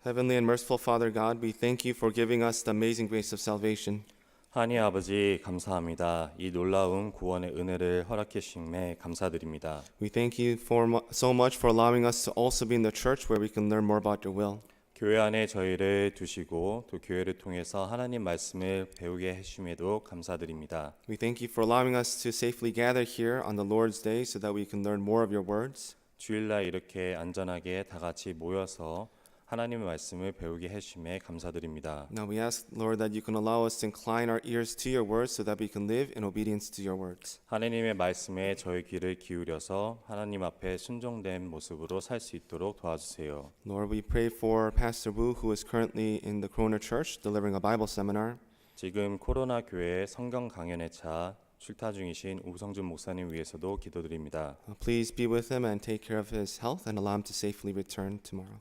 Heavenly and merciful Father God, we thank you for giving us the amazing grace of salvation. 하나님 아버지 감사합니다. 이 놀라운 구원의 은혜를 허락해 주심에 감사드립니다. We thank you so much for allowing us to also be in the church where we can learn more about your will. 교회 안에 저희를 두시고 또 교회를 통해서 하나님 말씀을 배우게 해주심에도 감사드립니다. We thank you for allowing us to safely gather here on the Lord's Day so that we can learn more of your words. 주일날 이렇게 안전하게 다 같이 모여서 하나님의 말씀을 배우게 해주심에 감사드립니다. Now we ask, Lord, that you can allow us to incline our ears to your words so that we can live in obedience to your words. 하나님의 말씀에 저희 귀를 기울여서 하나님 앞에 순종된 모습으로 살 수 있도록 도와주세요. Lord, we pray for Pastor Wu, who is currently in the Corona Church delivering a Bible seminar. 지금 코로나 교회 성경 강연에 차 출타 중이신 우성준 목사님 위해서도 기도드립니다. Please be with him and take care of his health and allow him to safely return tomorrow.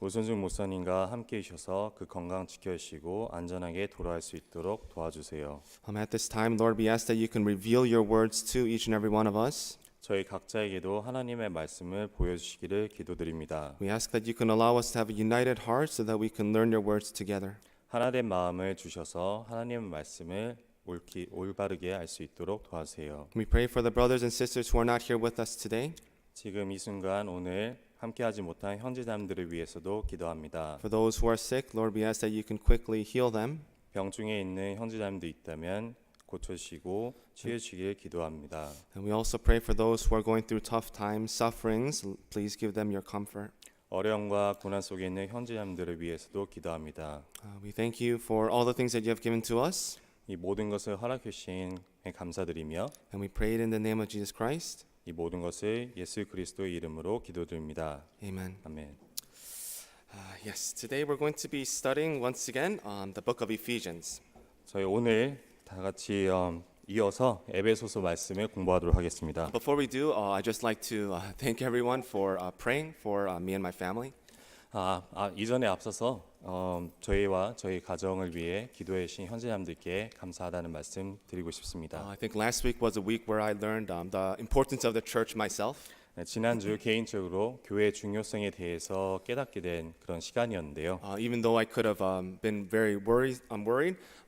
우성준 목사님과 함께 계셔서 그 건강 지켜주시고 안전하게 돌아올 수 있도록 도와주세요. At this time, Lord, we ask that you can reveal your words to each and every one of us. 저희 각자에게도 하나님의 말씀을 보여주시기를 기도드립니다. We ask that you can allow us to have a united heart so that we can learn your words together. 하나된 마음을 주셔서 하나님의 말씀을 올바르게 알 수 있도록 도와주세요. We pray for the brothers and sisters who are not here with us today. 지금 이 순간 오늘 함께하지 못한 형제자매들을 위해서도 기도합니다. For those who are sick, Lord, we ask that you can quickly heal them. 병 중에 있는 형제자매도 있다면 고쳐주시고 치유주시길 기도합니다. And we also pray for those who are going through tough times, sufferings. Please give them your comfort. 어려움과 고난 속에 있는 형제자매들을 위해서도 기도합니다. We thank you for all the things that you have given to us. 이 모든 것을 허락해 주신 감사드리며 And we pray it in the name of Jesus Christ. 이 모든 것을 예수 그리스도의 이름으로 기도드립니다. Amen. 아멘. Yes, today we're going to be studying once again the book of Ephesians. 저희 오늘 다 같이 이어서 에베소서 말씀을 공부하도록 하겠습니다. Before we do, I'd just like to thank everyone for praying for me and my family. 이전에 앞서서 저희와 저희 가정을 위해 기도해 주신 형제자매들께 감사하다는 말씀 드리고 싶습니다. I think last week was a week where I learned the importance of the church myself. 지난주 개인적으로 교회의 중요성에 대해서 깨닫게 된 그런 시간이었는데요. Even though I could have been very worried,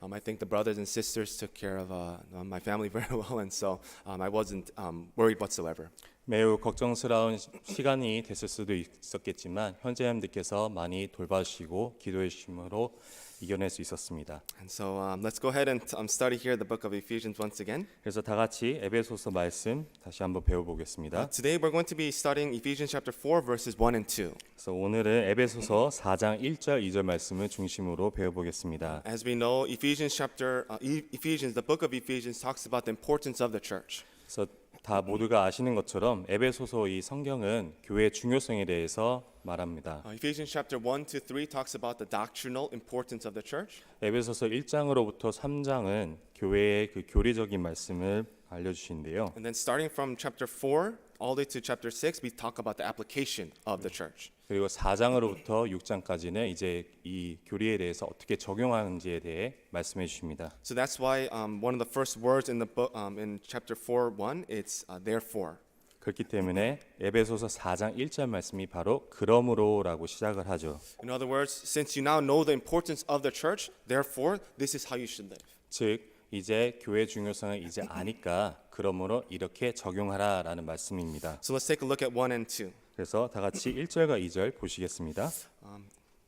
I think the brothers and sisters took care of my family very well, and so I wasn't worried whatsoever. 매우 걱정스러운 시간이 됐을 수도 있었겠지만 형제자매들께서 많이 돌봐주시고 기도해 주심으로 이겨낼 수 있었습니다. And so let's go ahead and study here the book of Ephesians once again. 그래서 다 같이 에베소서 말씀 다시 한번 배워보겠습니다. Today we're going to be studying Ephesians chapter 4 verses 1 and 2. 그래서 오늘은 에베소서 4장 1절 2절 말씀을 중심으로 배워보겠습니다. As we know, Ephesians, the book of Ephesians talks about the importance of the church. 그래서 다 모두가 아시는 것처럼 에베소서 이 성경은 교회의 중요성에 대해서 말합니다. Ephesians chapter 1 to 3 talks about the doctrinal importance of the church. 에베소서 1장으로부터 3장은 교회의 그 교리적인 말씀을 알려주시는데요. And then starting from chapter 4 all the way to chapter 6, we talk about the application of the church. 그리고 4장으로부터 6장까지는 이제 이 교리에 대해서 어떻게 적용하는지에 대해 말씀해 주십니다. So that's why one of the first words in the book in chapter 4:1 it's therefore. 그렇기 때문에 에베소서 4장 1절 말씀이 바로 그러므로라고 시작을 하죠. In other words, since you now know the importance of the church, therefore this is how you should live. 즉 이제 교회 중요성을 이제 아니까 그러므로 이렇게 적용하라라는 말씀입니다. So let's take a look at 1 and 2. 그래서 다 같이 1절과 2절 보시겠습니다.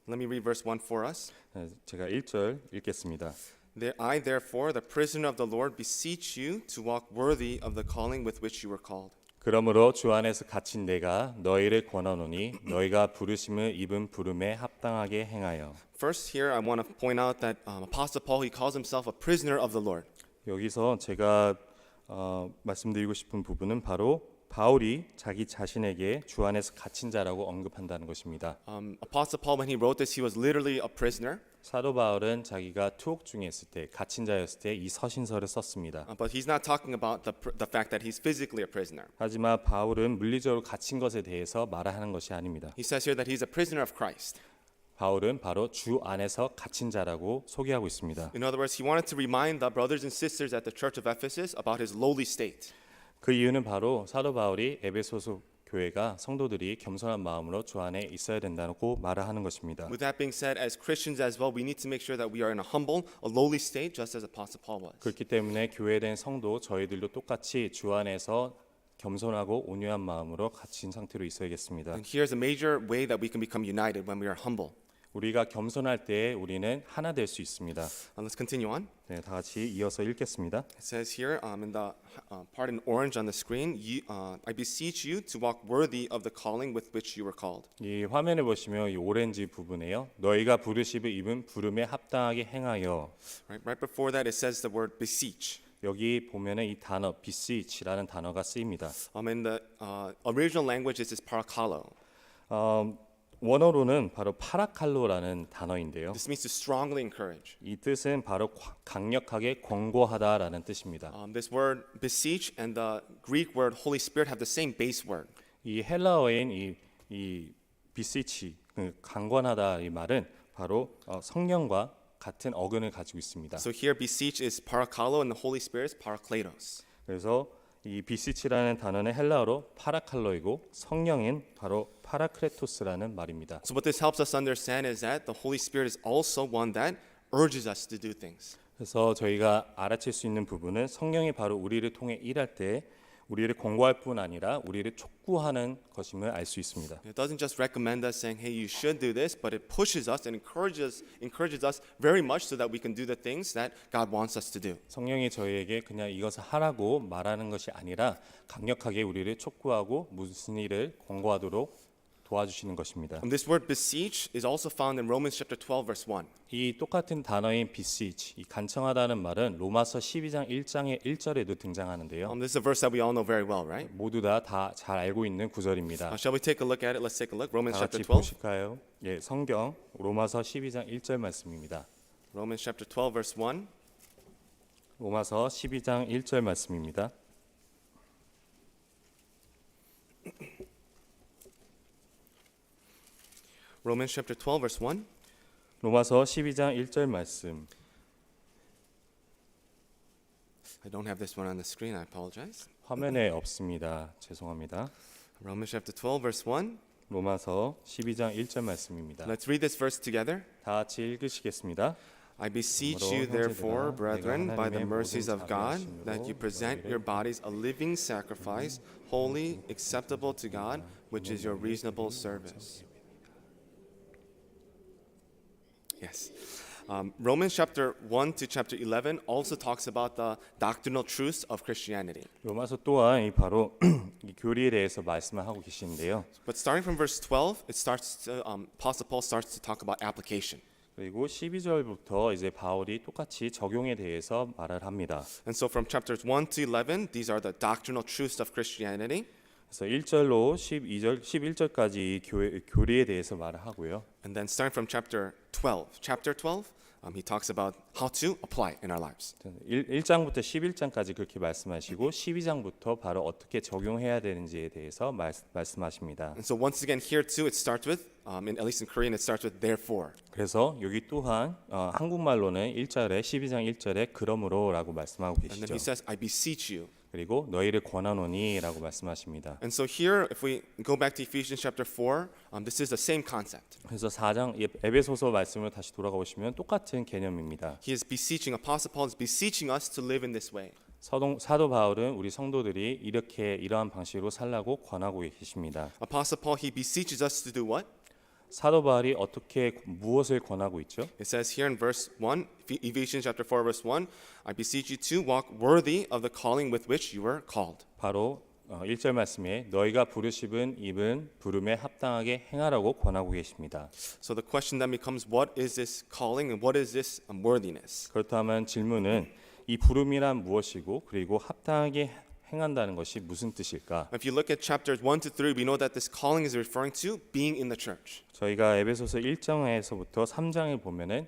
Let me read verse 1 for us. 제가 1절 읽겠습니다. I therefore, the prisoner of the Lord, beseech you to walk worthy of the calling with which you were called. 그러므로 주 안에서 갇힌 내가 너희를 권하노니 너희가 부르심을 입은 부름에 합당하게 행하여. First here I want to point out that Apostle Paul, he calls himself a prisoner of the Lord. 여기서 제가 말씀드리고 싶은 부분은 바로 바울이 자기 자신에게 주 안에서 갇힌 자라고 언급한다는 것입니다. Apostle Paul, when he wrote this, he was literally a prisoner. 사도 바울은 자기가 투옥 중에 있을 때, 갇힌 자였을 때 이 서신서를 썼습니다. But he's not talking about the fact that he's physically a prisoner. 하지만 바울은 물리적으로 갇힌 것에 대해서 말하는 것이 아닙니다. He says here that he's a prisoner of Christ. 바울은 바로 주 안에서 갇힌 자라고 소개하고 있습니다. In other words, he wanted to remind the brothers and sisters at the church of Ephesus about his lowly state. 그 이유는 바로 사도 바울이 에베소서 교회가 성도들이 겸손한 마음으로 주 안에 있어야 된다고 말을 하는 것입니다. With that being said, as Christians as well, we need to make sure that we are in a humble, a lowly state, just as Apostle Paul was. 그렇기 때문에 교회된 성도 저희들도 똑같이 주 안에서 겸손하고 온유한 마음으로 갇힌 상태로 있어야겠습니다. And here's a major way that we can become united when we are humble. 우리가 겸손할 때 우리는 하나 될 수 있습니다. Let's continue on. 네, 다 같이 이어서 읽겠습니다. It says here in the part in orange on the screen, I beseech you to walk worthy of the calling with which you were called. 이 화면에 보시면 이 오렌지 부분에요. 너희가 부르심을 입은 부름에 합당하게 행하여. Right before that, it says the word beseech. 여기 보면은 이 단어 beseech라는 단어가 쓰입니다. In the original language, this is parakalo. 원어로는 바로 파라칼로라는 단어인데요. This means to strongly encourage. 이 뜻은 바로 강력하게 권고하다라는 뜻입니다. This word beseech and the Greek word Holy Spirit have the same base word. 이 헬라어인 이 beseech, 강권하다 이 말은 바로 성령과 같은 어근을 가지고 있습니다. So here beseech is parakalo and the Holy Spirit is parakletos. 그래서 이 beseech라는 단어는 헬라어로 파라칼로이고 성령인 바로 파라크레토스라는 말입니다. So what this helps us understand is that the Holy Spirit is also one that urges us to do things. 그래서 저희가 알아챌 수 있는 부분은 성령이 바로 우리를 통해 일할 때 우리를 권고할 뿐 아니라 우리를 촉구하는 것임을 알 수 있습니다. It doesn't just recommend us saying, "Hey, you should do this," but it pushes us and encourages us very much so that we can do the things that God wants us to do. 성령이 저희에게 그냥 이것을 하라고 말하는 것이 아니라 강력하게 우리를 촉구하고 무슨 일을 권고하도록 도와주시는 것입니다. This word beseech is also found in Romans chapter 12 verse 1. 이 똑같은 단어인 beseech, 이 간청하다는 말은 로마서 12장 1장의 1절에도 등장하는데요. This is a verse that we all know very well, right? 모두 다 잘 알고 있는 구절입니다. Shall we take a look at it? Let's take a look. Romans 다 chapter 같이 12. 보실까요? 예, 성경 로마서 12장 1절 말씀입니다. Romans chapter 12 verse 1. 로마서 12장 1절 말씀입니다. Romans chapter 12 verse 1. 로마서 12장 1절 말씀. I don't have this one on the screen. I apologize. 화면에 없습니다. 죄송합니다. Romans chapter 12 verse 1. 로마서 12장 1절 말씀입니다. Let's read this verse together. 다 같이 읽으시겠습니다. I beseech you therefore, brethren, by the mercies of God, that you present your bodies a living sacrifice, holy, acceptable to God, which is your reasonable service. Yes. Romans chapter 1 to chapter 11 also talks about the doctrinal truths of Christianity. 로마서 또한 이 바로 이 교리에 대해서 말씀을 하고 계시는데요. But starting from verse 12, it starts to, Apostle Paul starts to talk about application. 그리고 12절부터 이제 바울이 똑같이 적용에 대해서 말을 합니다. And so from chapters 1 to 11, these are the doctrinal truths of Christianity. 그래서 1절로 12절, 11절까지 이 교리에 대해서 말을 하고요. And then starting from chapter 12, he talks about how to apply in our lives. 1장부터 11장까지 그렇게 말씀하시고 12장부터 바로 어떻게 적용해야 되는지에 대해서 말씀하십니다. And so once again here too, it starts with, at least in Korean, it starts with therefore. 그래서 여기 또한 한국말로는 1절에 12장 1절에 그러므로라고 말씀하고 And then 계시죠. he says, I beseech you. 그리고 너희를 권하노니라고 말씀하십니다. And so here, if we go back to Ephesians chapter 4, this is the same concept. 그래서 4장 에베소서 말씀을 다시 돌아가 보시면 똑같은 개념입니다. He is beseeching, Apostle Paul is beseeching us to live in this way. 사도 바울은 우리 성도들이 이러한 방식으로 살라고 권하고 계십니다. Apostle Paul, he beseeches us to do what? 사도 바울이 무엇을 권하고 있죠? It says here in verse 1, Ephesians chapter 4 verse 1, I beseech you to walk worthy of the calling with which you were called. 바로 1절 말씀에 너희가 부르심은 입은 부름에 합당하게 행하라고 권하고 계십니다. So the question then becomes, what is this calling and what is this worthiness? 그렇다면 질문은 이 부름이란 무엇이고 그리고 합당하게 행한다는 것이 무슨 뜻일까? If you look at chapters 1 to 3, we know that this calling is referring to being in the church. 저희가 에베소서 1장에서부터 3장을 보면은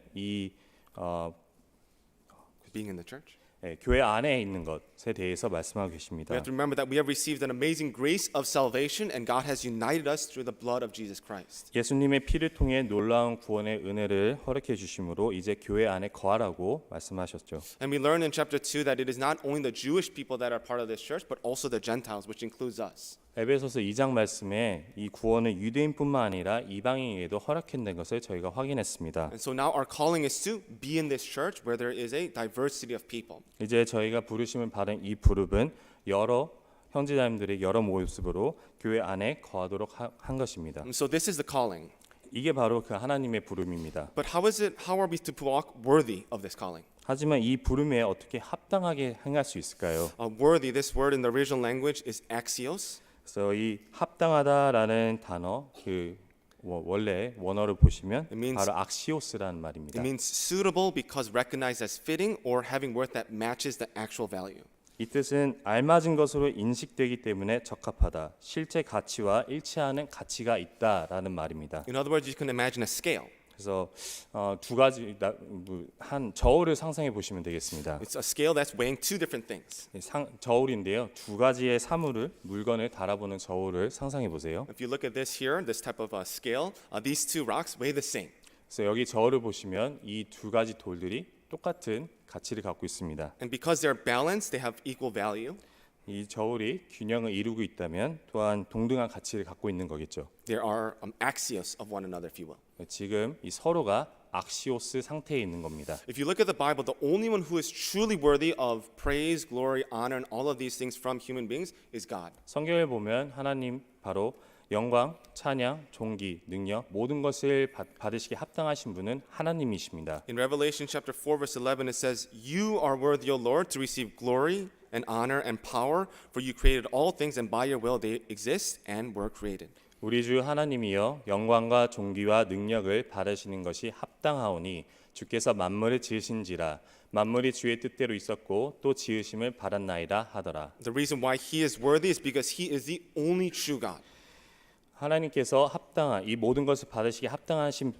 Being in the church. 교회 안에 있는 것에 대해서 말씀하고 We 계십니다. have to remember that we have received an amazing grace of salvation and God has united us through the blood of Jesus Christ. 예수님의 피를 통해 놀라운 구원의 은혜를 허락해 주심으로 이제 교회 안에 거하라고 말씀하셨죠. And we learn in chapter 2 that it is not only the Jewish people that are part of this church, but also the Gentiles, which includes us. 에베소서 2장 말씀에 이 구원은 유대인뿐만 아니라 이방인에게도 허락된 것을 저희가 확인했습니다. And so now our calling is to be in this church where there is a diversity of people. 이제 저희가 부르심을 받은 이 부름은 여러 형제자매들의 여러 모습으로 교회 안에 거하도록 한 것입니다. And so this is the calling. 이게 바로 그 하나님의 부름입니다. But how are we to walk worthy of this calling? 하지만 이 부름에 어떻게 합당하게 행할 수 있을까요? Worthy, this word in the original language is axios. 그래서 이 합당하다라는 단어 그 원래 원어를 보시면 It means- 바로 악시오스라는 말입니다. It means suitable because recognized as fitting or having worth that matches the actual value. 이 뜻은 알맞은 것으로 인식되기 때문에 적합하다. 실제 가치와 일치하는 가치가 있다라는 말입니다. In other words, you can imagine a scale. 그래서 두 가지 한 저울을 상상해 보시면 되겠습니다. It's a scale that's weighing two different things. 저울인데요. 두 가지의 물건을 달아보는 저울을 상상해 보세요. If you look at this here, this type of scale, these two rocks weigh the same. 그래서 여기 저울을 보시면 이 두 가지 돌들이 똑같은 가치를 갖고 있습니다. And because they're balanced, they have equal value. 이 저울이 균형을 이루고 있다면 또한 동등한 가치를 갖고 있는 거겠죠. There are axios of one another, if you will. 지금 이 서로가 악시오스 상태에 있는 겁니다. If you look at the Bible, the only one who is truly worthy of praise, glory, honor, and all of these things from human beings is God. 성경을 보면 하나님 바로 영광, 찬양, 존귀, 능력 모든 것을 받으시기 합당하신 분은 하나님이십니다. In Revelation chapter 4 verse 11 it says, "You are worthy, O Lord, to receive glory and honor and power, for you created all things and by your will they exist and were created." 우리 주 하나님이여 영광과 존귀와 능력을 받으시는 것이 합당하오니 주께서 만물을 지으신지라 만물이 주의 뜻대로 있었고 또 지으심을 받았나이다 하더라. The reason why he is worthy is because he is the only true God. 하나님께서 이 모든 것을 받으시기 합당하신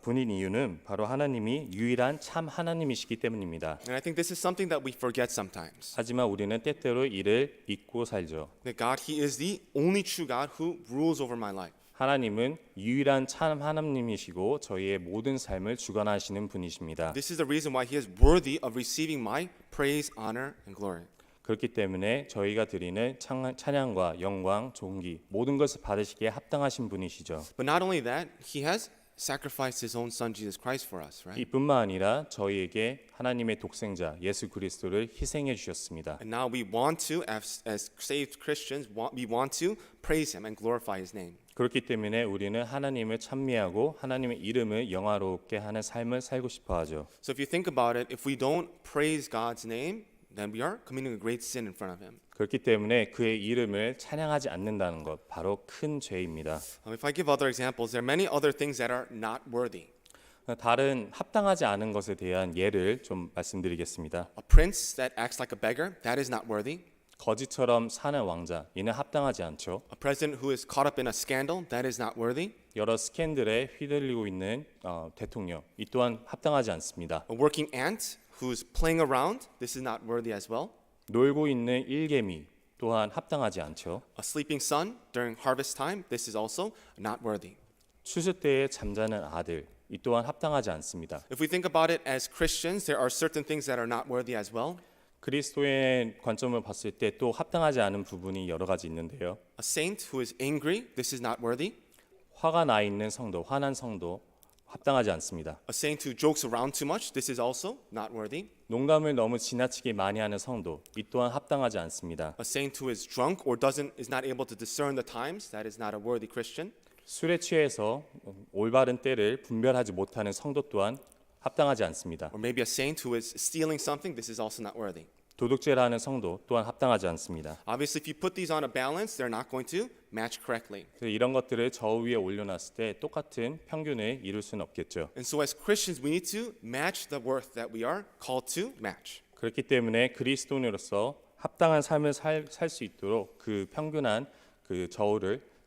분인 이유는 바로 하나님이 유일한 참 하나님이시기 때문입니다. And I think this is something that we forget sometimes. 하지만 우리는 때때로 이를 잊고 살죠. That God, he is the only true God who rules over my life. 하나님은 유일한 참 하나님이시고 저희의 모든 삶을 주관하시는 분이십니다. This is the reason why he is worthy of receiving my praise, honor, and glory. 그렇기 때문에 저희가 드리는 찬양과 영광, 존귀 모든 것을 받으시기에 합당하신 분이시죠. But not only that, he has sacrificed his own son Jesus Christ for us, right? 이뿐만 아니라 저희에게 하나님의 독생자 예수 그리스도를 희생해 주셨습니다. And now we want to, as saved Christians, we want to praise him and glorify his name. 그렇기 때문에 우리는 하나님을 찬미하고 하나님의 이름을 영화롭게 하는 삶을 살고 싶어 하죠. So if you think about it, if we don't praise God's name, then we are committing a great sin in front of him. 그렇기 때문에 그의 이름을 찬양하지 않는다는 것 바로 큰 죄입니다. If I give other examples, there are many other things that are not worthy. 다른 합당하지 않은 것에 대한 예를 좀 말씀드리겠습니다. A prince that acts like a beggar, that is not worthy. 거지처럼 사는 왕자, 이는 합당하지 않죠. A president who is caught up in a scandal, that is not worthy. 여러 스캔들에 휘둘리고 있는 대통령, 이 또한 합당하지 않습니다. A working ant who's playing around, this is not worthy as well. 놀고 있는 일개미 또한 합당하지 않죠. A sleeping son during harvest time, this is also not worthy. 추수 때에 잠자는 아들, 이 또한 합당하지 않습니다. If we think about it as Christians, there are certain things that are not worthy as well. 그리스도의 관점을 봤을 때 또 합당하지 않은 부분이 여러 가지 있는데요. A saint who is angry, this is not worthy. 화가 나 있는 성도, 화난 성도 합당하지 않습니다. A saint who jokes around too much, this is also not worthy. 농담을 너무 지나치게 많이 하는 성도, 이 또한 합당하지 않습니다. A saint who is drunk or is not able to discern the times, that is not a worthy Christian. 술에 취해서 올바른 때를 분별하지 못하는 성도 또한 합당하지 않습니다. Or maybe a saint who is stealing something, this is also not worthy. 도둑질을 하는 성도 또한 합당하지 않습니다. Obviously, if you put these on a balance, they're not going to match correctly. 그래서 이런 것들을 저우 위에 올려놨을 때 똑같은 평균을 이룰 수는 없겠죠. And so as Christians, we need to match the worth that we are called to match. 그렇기 때문에 그리스도인으로서 합당한 삶을 살 수 있도록 그 평균한 그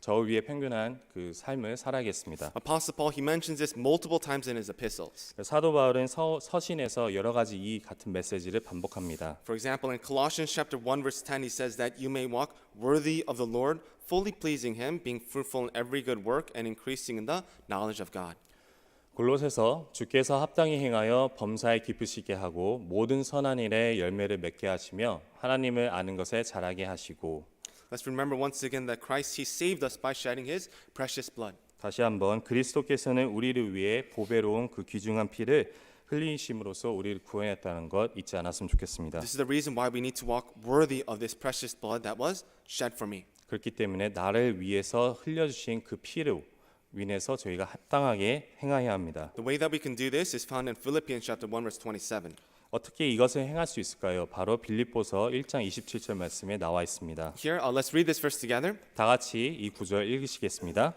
저우 위에 평균한 그 삶을 살아야겠습니다. Apostle Paul, he mentions this multiple times in his epistles. 사도 바울은 서신에서 여러 가지 이 같은 메시지를 반복합니다. For example, in Colossians chapter 1 verse 10, he says that you may walk worthy of the Lord, fully pleasing him, being fruitful in every good work and increasing in the knowledge of God. 골로새서 주께서 합당히 행하여 범사에 기쁘시게 하고 모든 선한 일에 열매를 맺게 하시며 하나님을 아는 것에 자라게 하시고. Let's remember once again that Christ, He saved us by shedding His precious blood. 다시 한번 그리스도께서는 우리를 위해 보배로운 그 귀중한 피를 흘리심으로써 우리를 구원했다는 것 잊지 않았으면 좋겠습니다. This is the reason why we need to walk worthy of this precious blood that was shed for me. 그렇기 때문에 나를 위해서 흘려주신 그 피로 인해서 저희가 합당하게 행하여야 합니다. The way that we can do this is found in Philippians chapter 1 verse 27. 어떻게 이것을 행할 수 있을까요? 바로 빌립보서 1장 27절 말씀에 나와 있습니다. Here, let's read this verse together. 다 같이 이 구절 읽으시겠습니다.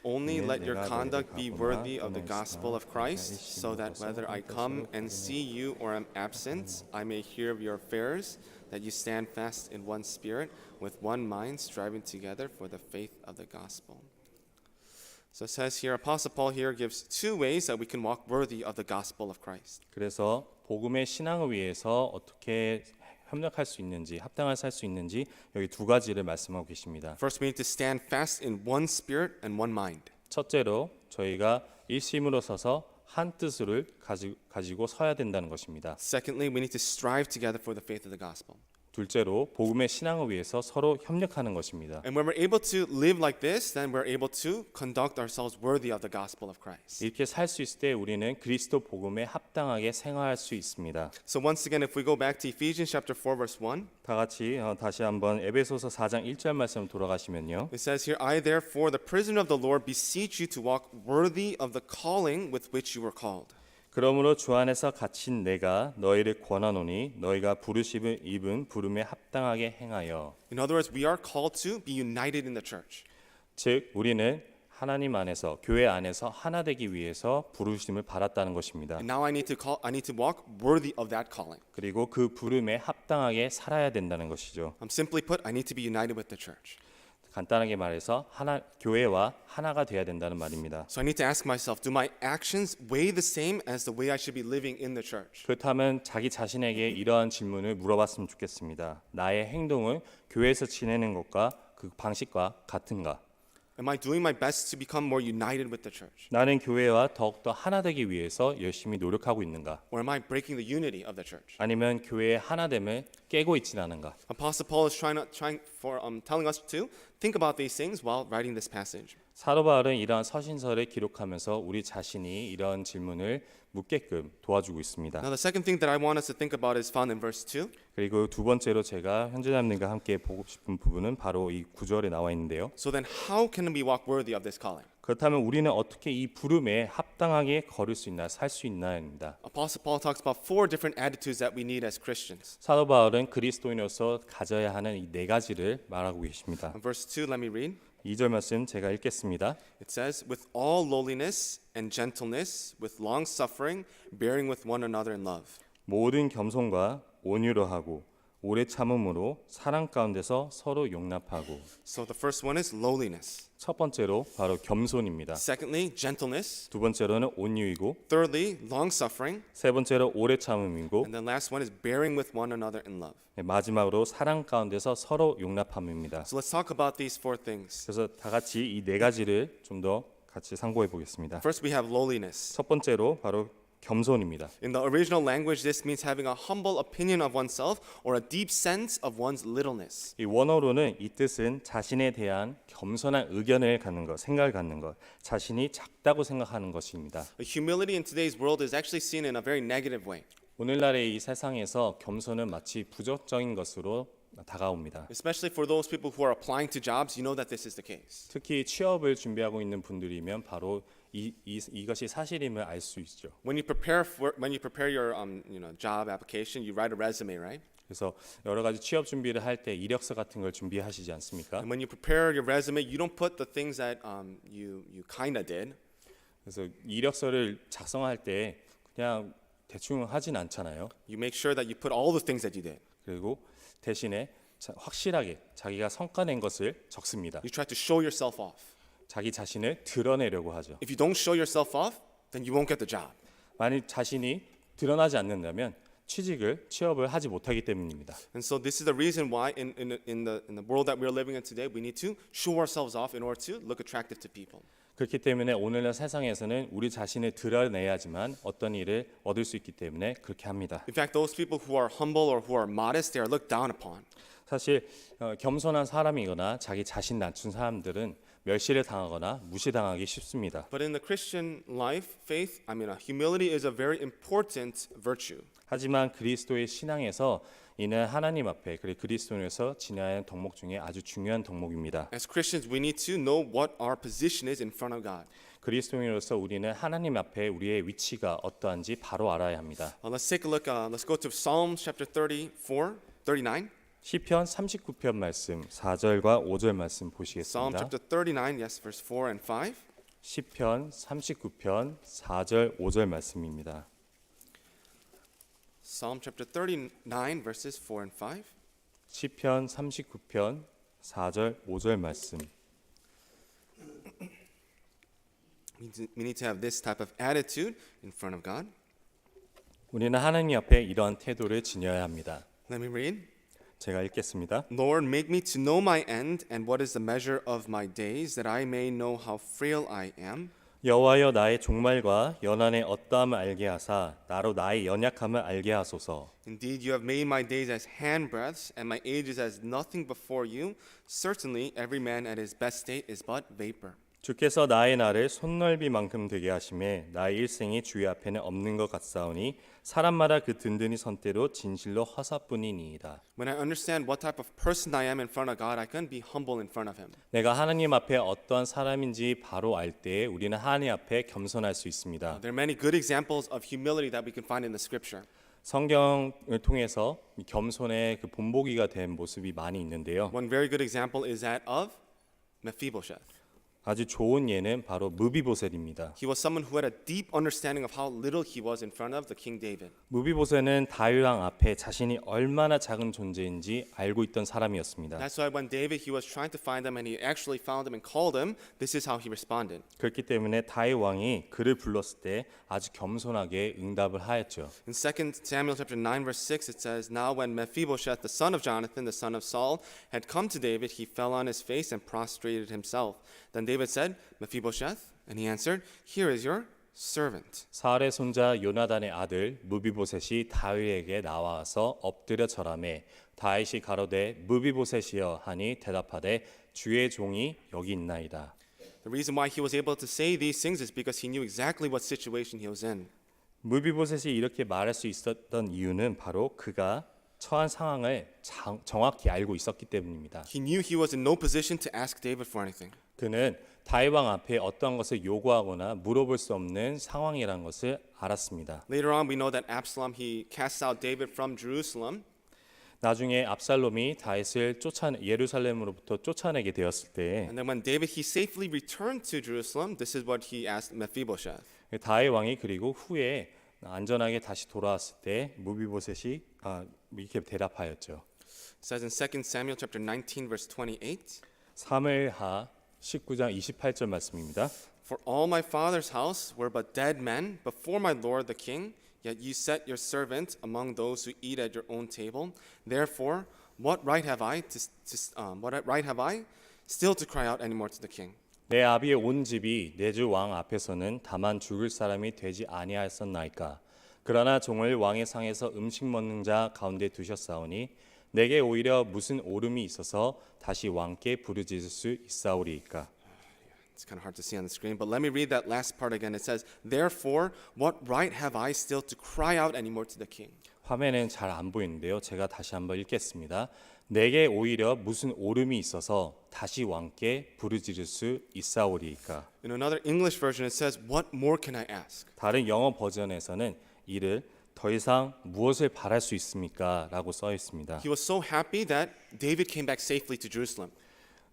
Only let your conduct be worthy of the gospel of Christ, so that whether I come and see you or am absent, I may hear of your affairs, that you stand fast in one spirit, with one mind, striving together for the faith of the gospel. So it says here, Apostle Paul here gives two ways that we can walk worthy of the gospel of Christ. 그래서 복음의 신앙을 위해서 어떻게 협력할 수 있는지, 합당할 살 수 있는지 여기 두 가지를 말씀하고 계십니다. First, we need to stand fast in one spirit and one mind. 첫째로 저희가 일심으로 서서 한 뜻을 가지고 서야 된다는 것입니다. Secondly, we need to strive together for the faith of the gospel. 둘째로 복음의 신앙을 위해서 서로 협력하는 것입니다. And when we're able to live like this, then we're able to conduct ourselves worthy of the gospel of Christ. 이렇게 살 수 있을 때 우리는 그리스도 복음에 합당하게 생활할 수 있습니다. So once again, if we go back to Ephesians chapter 4 verse 1, 다 같이 다시 한번 에베소서 4장 1절 말씀 돌아가시면요. it says here, I therefore, the prisoner of the Lord, beseech you to walk worthy of the calling with which you were called. 그러므로 주 안에서 갇힌 내가 너희를 권하노니 너희가 부르심을 입은 부름에 합당하게 행하여. In other words, we are called to be united in the church. 즉 우리는 하나님 안에서 교회 안에서 하나 되기 위해서 부르심을 받았다는 것입니다. And now I need to walk worthy of that calling. 그리고 그 부름에 합당하게 살아야 된다는 것이죠. Simply put, I need to be united with the church. 간단하게 말해서 교회와 하나가 되어야 된다는 말입니다. So I need to ask myself, do my actions weigh the same as the way I should be living in the church? 그렇다면 자기 자신에게 이러한 질문을 물어봤으면 좋겠습니다. 나의 행동은 교회에서 지내는 것과 그 방식과 같은가? Am I doing my best to become more united with the church? 나는 교회와 더욱더 하나 되기 위해서 열심히 노력하고 있는가? Or am I breaking the unity of the church? 아니면 교회의 하나됨을 깨고 있지는 않은가? Apostle Paul is telling us to think about these things while writing this passage. 사도 바울은 이러한 서신서를 기록하면서 우리 자신이 이러한 질문을 묻게끔 도와주고 있습니다. Now the second thing that I want us to think about is found in verse 2. 그리고 두 번째로 제가 현재자님과 함께 보고 싶은 부분은 바로 이 9절에 나와 있는데요. So then how can we walk worthy of this calling? 그렇다면 우리는 어떻게 이 부름에 합당하게 걸을 수 있나, 살 수 있나입니다. Apostle Paul talks about four different attitudes that we need as Christians. 사도 바울은 그리스도인으로서 가져야 하는 이 네 가지를 말하고 계십니다. In verse 2, let me read. 2절 말씀 제가 읽겠습니다. It says, with all lowliness and gentleness, with long suffering, bearing with one another in love. 모든 겸손과 온유로 하고 오래 참음으로 사랑 가운데서 서로 용납하고. So the first one is lowliness. 첫 번째로 바로 겸손입니다. Secondly, gentleness. 두 번째로는 온유이고, Thirdly, long suffering. 세 번째로 오래 참음이고, And then last one is bearing with one another in love. 마지막으로 사랑 가운데서 서로 용납함입니다. So let's talk about these four things. 그래서 다 같이 이 네 가지를 좀 더 같이 상고해 보겠습니다. First, we have lowliness. 첫 번째로 바로 겸손입니다. In the original language, this means having a humble opinion of oneself or a deep sense of one's littleness. 이 원어로는 이 뜻은 자신에 대한 겸손한 의견을 갖는 것, 생각을 갖는 것, 자신이 작다고 생각하는 것입니다. Humility in today's world is actually seen in a very negative way. 오늘날의 이 세상에서 겸손은 마치 부정적인 것으로 다가옵니다. Especially for those people who are applying to jobs, you know that this is the case. 특히 취업을 준비하고 있는 분들이면 바로 이것이 사실임을 알 수 있죠. When you prepare your job application, you write a resume, right? 그래서 여러 가지 취업 준비를 할 때 이력서 같은 걸 준비하시지 않습니까? And when you prepare your resume, you don't put the things that you kind of did. 그래서 이력서를 작성할 때 그냥 대충 하진 않잖아요. You make sure that you put all the things that you did. 그리고 대신에 확실하게 자기가 성과낸 것을 적습니다. You try to show yourself off. 자기 자신을 드러내려고 하죠. If you don't show yourself off, then you won't get the job. 만약 자신이 드러나지 않는다면 취업을 하지 못하기 때문입니다. And so this is the reason why in the world that we're living in today, we need to show ourselves off in order to look attractive to people. 그렇기 때문에 오늘날 세상에서는 우리 자신을 드러내야지만 어떤 일을 얻을 수 있기 때문에 그렇게 합니다. In fact, those people who are humble or who are modest, they are looked down upon. 사실 겸손한 사람이거나 자기 자신 낮춘 사람들은 멸시를 당하거나 무시당하기 쉽습니다. But in the Christian life, faith, humility is a very important virtue. 하지만 그리스도의 신앙에서 이는 하나님 앞에 그리고 그리스도인에서 지녀야 하는 덕목 중에 아주 중요한 덕목입니다. As Christians, we need to know what our position is in front of God. 그리스도인으로서 우리는 하나님 앞에 우리의 위치가 어떠한지 바로 알아야 합니다. Let's take a look. Let's go to Psalm chapter 39. 시편 39편 말씀 4절과 5절 말씀 Psalm 보시겠습니다. chapter 39, yes, verse 4 and 5. 시편 39편 4절 5절 말씀입니다. Psalm chapter 39, verses 4 and 5. 시편 39편 4절 5절 말씀. We need to have this type of attitude in front of God. 우리는 하나님 앞에 이러한 태도를 지녀야 합니다. Let me read. 제가 읽겠습니다. Lord, make me to know my end and what is the measure of my days, that I may know how frail I am. 여호와여 나의 종말과 연한의 어떠함을 알게 하사 나로 나의 연약함을 알게 하소서. Indeed, you have made my days as handbreadths, and my ages as nothing before you. Certainly, every man at his best state is but vapor. 주께서 나의 날을 손넓이만큼 되게 하심에 나의 일생이 주의 앞에는 없는 것 같사오니 사람마다 그 든든히 선 때로 진실로 허사뿐이니이다. When I understand what type of person I am in front of God, I can be humble in front of Him. 내가 하나님 앞에 어떠한 사람인지 바로 알 때에 우리는 하나님 앞에 겸손할 수 있습니다. There are many good examples of humility that we can find in the Scripture. 성경을 통해서 겸손의 그 본보기가 된 모습이 많이 있는데요. One very good example is that of Mephibosheth. 아주 좋은 예는 바로 무비보셋입니다. He was someone who had a deep understanding of how little he was in front of the King David. 무비보셋은 다윗 왕 앞에 자신이 얼마나 작은 존재인지 알고 있던 사람이었습니다. That's why when David he was trying to find him and he actually found him and called him, this is how he responded. 그렇기 때문에 다윗 왕이 그를 불렀을 때 아주 겸손하게 응답을 하였죠. In 2 Samuel chapter 9 verse 6 it says, Now when Mephibosheth the son of Jonathan the son of Saul had come to David, he fell on his face and prostrated himself. Then David said, Mephibosheth, and he answered, Here is your servant. 사울의 손자 요나단의 아들 무비보셋이 다윗에게 나와서 엎드려 절하매 다윗이 가로되 무비보셋이여 하니 대답하되 주의 종이 여기 있나이다. The reason why he was able to say these things is because he knew exactly what situation he was in. 무비보셋이 이렇게 말할 수 있었던 이유는 바로 그가 처한 상황을 정확히 알고 있었기 때문입니다. He knew he was in no position to ask David for anything. 그는 다윗 왕 앞에 어떤 것을 요구하거나 물어볼 수 없는 상황이라는 것을 알았습니다. Later on, we know that Absalom he casts out David from Jerusalem. 나중에 압살롬이 다윗을 예루살렘으로부터 쫓아내게 되었을 때 And then when David he safely returned to Jerusalem, this is what he asked Mephibosheth. 다윗 왕이 그리고 후에 안전하게 다시 돌아왔을 때 무비보셋이 이렇게 대답하였죠. It says in 2 Samuel chapter 19 verse 28. 사무엘하 19장 28절 말씀입니다. For all my father's house were but dead men before my lord the king, yet you set your servant among those who eat at your own table. Therefore, what right have I still to cry out anymore to the king? 내 아비의 온 집이 내 주 왕 앞에서는 다만 죽을 사람이 되지 아니하였었나이까. 그러나 종을 왕의 상에서 음식 먹는 자 가운데 두셨사오니 내게 오히려 무슨 오름이 있어서 다시 왕께 부르짖을 수 있사오리이까. It's kind of hard to see on the screen, but let me read that last part again. It says, Therefore, what right have I still to cry out anymore to the king? 화면에는 잘 안 보이는데요. 제가 다시 한번 읽겠습니다. 내게 오히려 무슨 오름이 있어서 다시 왕께 부르짖을 수 있사오리이까. In another English version, it says, What more can I ask? 다른 영어 버전에서는 이를 더 이상 무엇을 바랄 수 있습니까? 라고 써 있습니다. He was so happy that David came back safely to Jerusalem.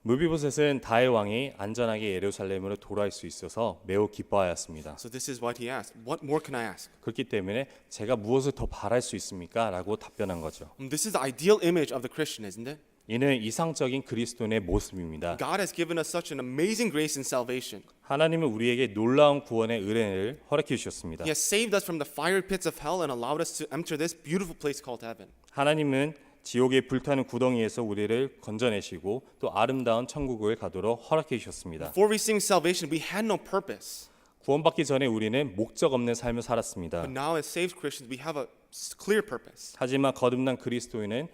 무비보셋은 다윗 왕이 안전하게 예루살렘으로 돌아올 수 있어서 매우 기뻐하였습니다. So this is what he asked. What more can I ask? 그렇기 때문에 제가 무엇을 더 바랄 수 있습니까? 라고 답변한 거죠. This is the ideal image of the Christian, isn't it? 이는 이상적인 그리스도인의 모습입니다. God has given us such an amazing grace and salvation. 하나님은 우리에게 놀라운 구원의 은혜를 허락해 주셨습니다. He has saved us from the fire pits of hell and allowed us to enter this beautiful place called heaven. 하나님은 지옥의 불타는 구덩이에서 우리를 건져내시고 또 아름다운 천국을 가도록 허락해 주셨습니다. Before receiving salvation, we had no purpose. 구원받기 전에 우리는 목적 없는 삶을 살았습니다. But now as saved Christians, we have a clear purpose. 하지만 거듭난 그리스도인은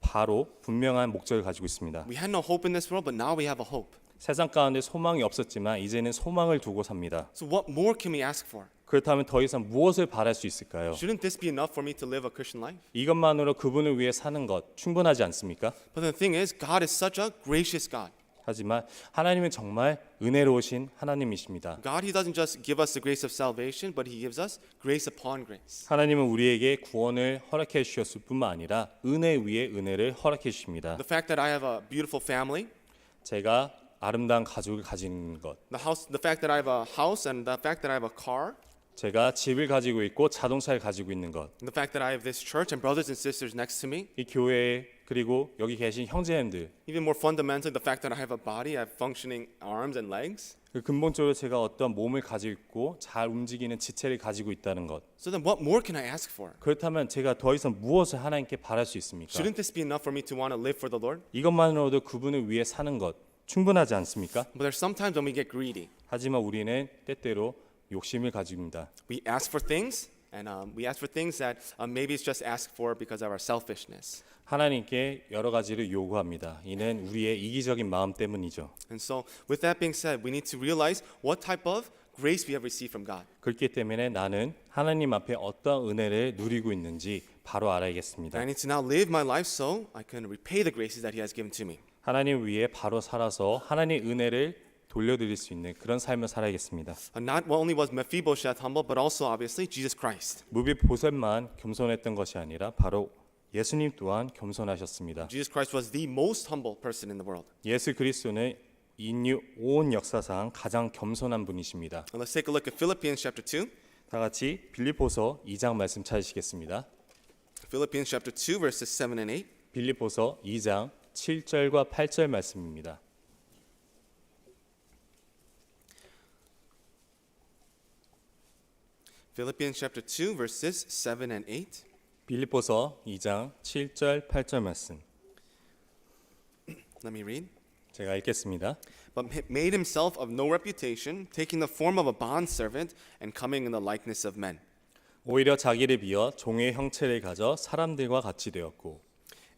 바로 분명한 목적을 가지고 있습니다. We had no hope in this world, but now we have a hope. 세상 가운데 소망이 없었지만 이제는 소망을 두고 삽니다. So what more can we ask for? 그렇다면 더 이상 무엇을 바랄 수 있을까요? Shouldn't this be enough for me to live a Christian life? 이것만으로 그분을 위해 사는 것 충분하지 않습니까? But the thing is, God is such a gracious God. 하지만 하나님은 정말 은혜로우신 하나님이십니다. God, He doesn't just give us the grace of salvation, but He gives us grace upon grace. 하나님은 우리에게 구원을 허락해 주셨을 뿐만 아니라 은혜 위에 은혜를 허락해 주십니다. The fact that I have a beautiful family, 제가 아름다운 가족을 가진 것, the fact that I have a house, and the fact that I have a car, 제가 집을 가지고 있고 자동차를 가지고 있는 것, and the fact that I have this church and brothers and sisters next to me, 이 교회 그리고 여기 계신 형제님들, even more fundamentally, the fact that I have a body, I have functioning arms and legs. 그 근본적으로 제가 어떤 몸을 가지고 있고 잘 움직이는 지체를 가지고 있다는 것. So then what more can I ask for? 그렇다면 제가 더 이상 무엇을 하나님께 바랄 수 있습니까? Shouldn't this be enough for me to want to live for the Lord? 이것만으로도 그분을 위해 사는 것 충분하지 않습니까? But there's sometimes when we get greedy. 하지만 우리는 때때로 욕심을 가집니다. We ask for things, and we ask for things that maybe it's just asked for because of our selfishness. 하나님께 여러 가지를 요구합니다. 이는 우리의 이기적인 마음 때문이죠. And so, with that being said, we need to realize what type of grace we have received from God. 그렇기 때문에 나는 하나님 앞에 어떤 은혜를 누리고 있는지 바로 알아야겠습니다. And I need to now live my life so I can repay the graces that He has given to me. 하나님 위에 바로 살아서 하나님의 은혜를 돌려드릴 수 있는 그런 삶을 살아야겠습니다. Not only was Mephibosheth humble, but also obviously Jesus Christ. 무비보셋만 겸손했던 것이 아니라 바로 예수님 또한 겸손하셨습니다. Jesus Christ was the most humble person in the world. 예수 그리스도는 인류 온 역사상 가장 겸손한 분이십니다. And let's take a look at Philippians chapter 2. 다 같이 빌립보서 2장 말씀 찾으시겠습니다. Philippians chapter 2 verses 7 and 8. 빌립보서 2장 7절과 8절 말씀입니다. Philippians chapter 2 verses 7 and 8. 빌립보서 2장 7절 8절 말씀 Let me read. 제가 읽겠습니다. But made himself of no reputation, taking the form of a bondservant and coming in the likeness of men. 오히려 자기를 비어 종의 형체를 가져 사람들과 같이 되었고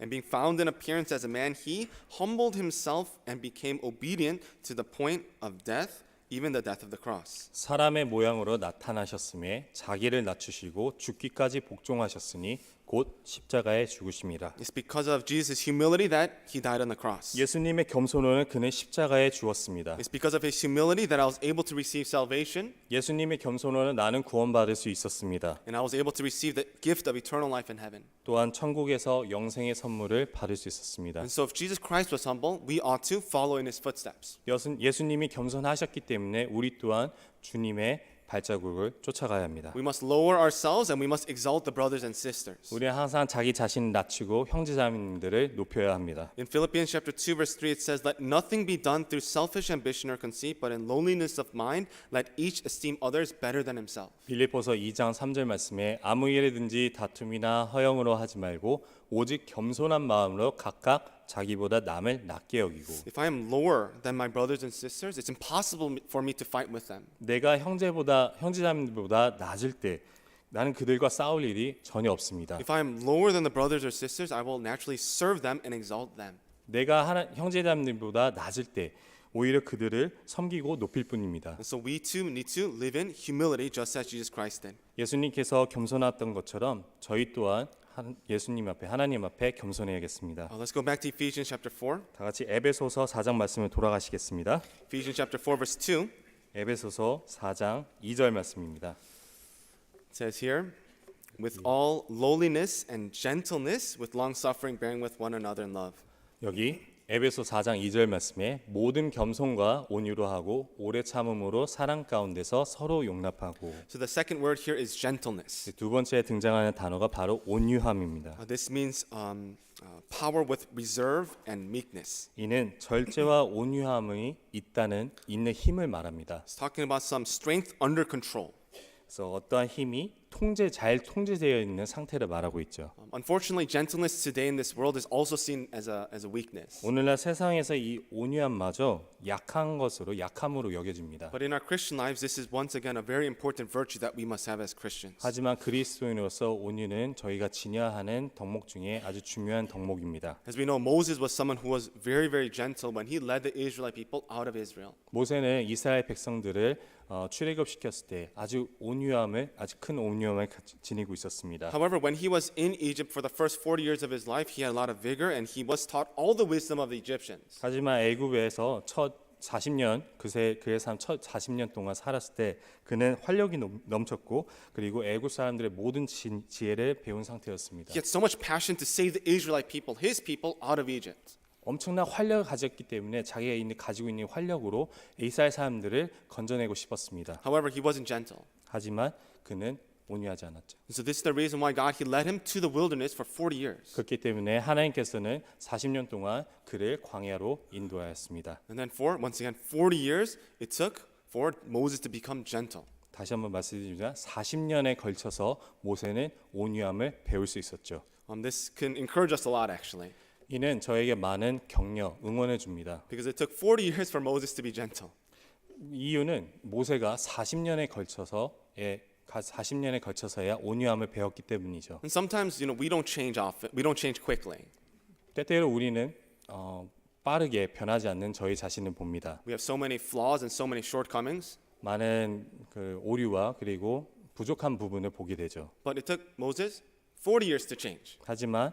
And being found in appearance as a man, he humbled himself and became obedient to the point of death, even the death of the cross. 사람의 모양으로 나타나셨음에 자기를 낮추시고 죽기까지 복종하셨으니 곧 십자가에 죽으심이라. It's because of Jesus' humility that he died on the cross. 예수님의 겸손을 그는 십자가에 주었습니다. It's because of his humility that I was able to receive salvation, 예수님의 겸손으로 나는 구원받을 수 있었습니다. and I was able to receive the gift of eternal life in heaven. 또한 천국에서 영생의 선물을 받을 수 있었습니다. And so if Jesus Christ was humble, we ought to follow in his footsteps. 예수님이 겸손하셨기 때문에 우리 또한 주님의 발자국을 쫓아가야 합니다. We must lower ourselves and we must exalt the brothers and sisters. 우리는 항상 자기 자신을 낮추고 형제자매들을 높여야 합니다. In Philippians chapter 2 verse 3 it says, "Let nothing be done through selfish ambition or conceit, but in lowliness of mind, let each esteem others better than himself." 빌립보서 2장 3절 말씀에 아무 일이든지 다툼이나 허영으로 하지 말고 오직 겸손한 마음으로 각각 자기보다 남을 낮게 여기고 If I am lower than my brothers and sisters, it's impossible for me to fight with them. 내가 형제자매들보다 낮을 때 나는 그들과 싸울 일이 전혀 없습니다. If I am lower than the brothers or sisters, I will naturally serve them and exalt them. 내가 형제자매들보다 낮을 때 오히려 그들을 섬기고 높일 뿐입니다. And so we too need to live in humility just as Jesus Christ did. 예수님께서 겸손했던 것처럼 저희 또한 예수님 앞에 하나님 앞에 겸손해야겠습니다. Let's go back to Ephesians chapter 4. 다 같이 에베소서 4장 말씀을 돌아가시겠습니다. Ephesians chapter 4 verse 2. 에베소서 4장 2절 말씀입니다. It says here, with all lowliness and gentleness, with long suffering, bearing with one another in love. 여기 에베소 4장 2절 말씀에 모든 겸손과 온유로 하고 오래 참음으로 사랑 가운데서 서로 용납하고 So the second word here is gentleness. 두 번째 등장하는 단어가 바로 온유함입니다. This means power with reserve and meekness. 이는 절제와 온유함이 있는 힘을 말합니다. It's talking about some strength under control. 그래서 어떠한 힘이 잘 통제되어 있는 상태를 말하고 있죠. Unfortunately, gentleness today in this world is also seen as a weakness. 오늘날 세상에서 이 온유함마저 약함으로 여겨집니다. But in our Christian lives, this is once again a very important virtue that we must have as Christians. 하지만 그리스도인으로서 온유는 저희가 지녀야 하는 덕목 중에 아주 중요한 덕목입니다. As we know, Moses was someone who was very, very gentle when he led the Israelite people out of Israel. 모세는 이스라엘 백성들을 출애굽시켰을 때 아주 큰 온유함을 지니고 있었습니다. However, when he was in Egypt for the first 40 years of his life, he had a lot of vigor and he was taught all the wisdom of the Egyptians. 하지만 애굽에서 첫 40년 그의 삶 첫 40년 동안 살았을 때 그는 활력이 넘쳤고 그리고 애굽 사람들의 모든 지혜를 배운 상태였습니다. He had so much passion to save the Israelite people, his people, out of Egypt. 엄청난 활력을 가졌기 때문에 자기가 가지고 있는 활력으로 이스라엘 사람들을 건져내고 싶었습니다. However, he wasn't gentle. 하지만 그는 온유하지 않았죠. And so this is the reason why God he led him to the wilderness for 40 years. 그렇기 때문에 하나님께서는 40년 동안 그를 광야로 인도하였습니다. And then once again 40 years it took for Moses to become gentle. 다시 한번 말씀드리면 40년에 걸쳐서 모세는 온유함을 배울 수 있었죠. This can encourage us a lot actually. 이는 저에게 많은 격려, 응원을 줍니다. Because it took 40 years for Moses to be gentle. 이유는 모세가 40년에 걸쳐서야 온유함을 배웠기 때문이죠. And sometimes we don't change often. We don't change quickly. 때때로 우리는 빠르게 변하지 않는 저희 자신을 봅니다. We have so many flaws and so many shortcomings. 많은 오류와 그리고 부족한 부분을 보게 되죠. But it took Moses 40 years to change. 하지만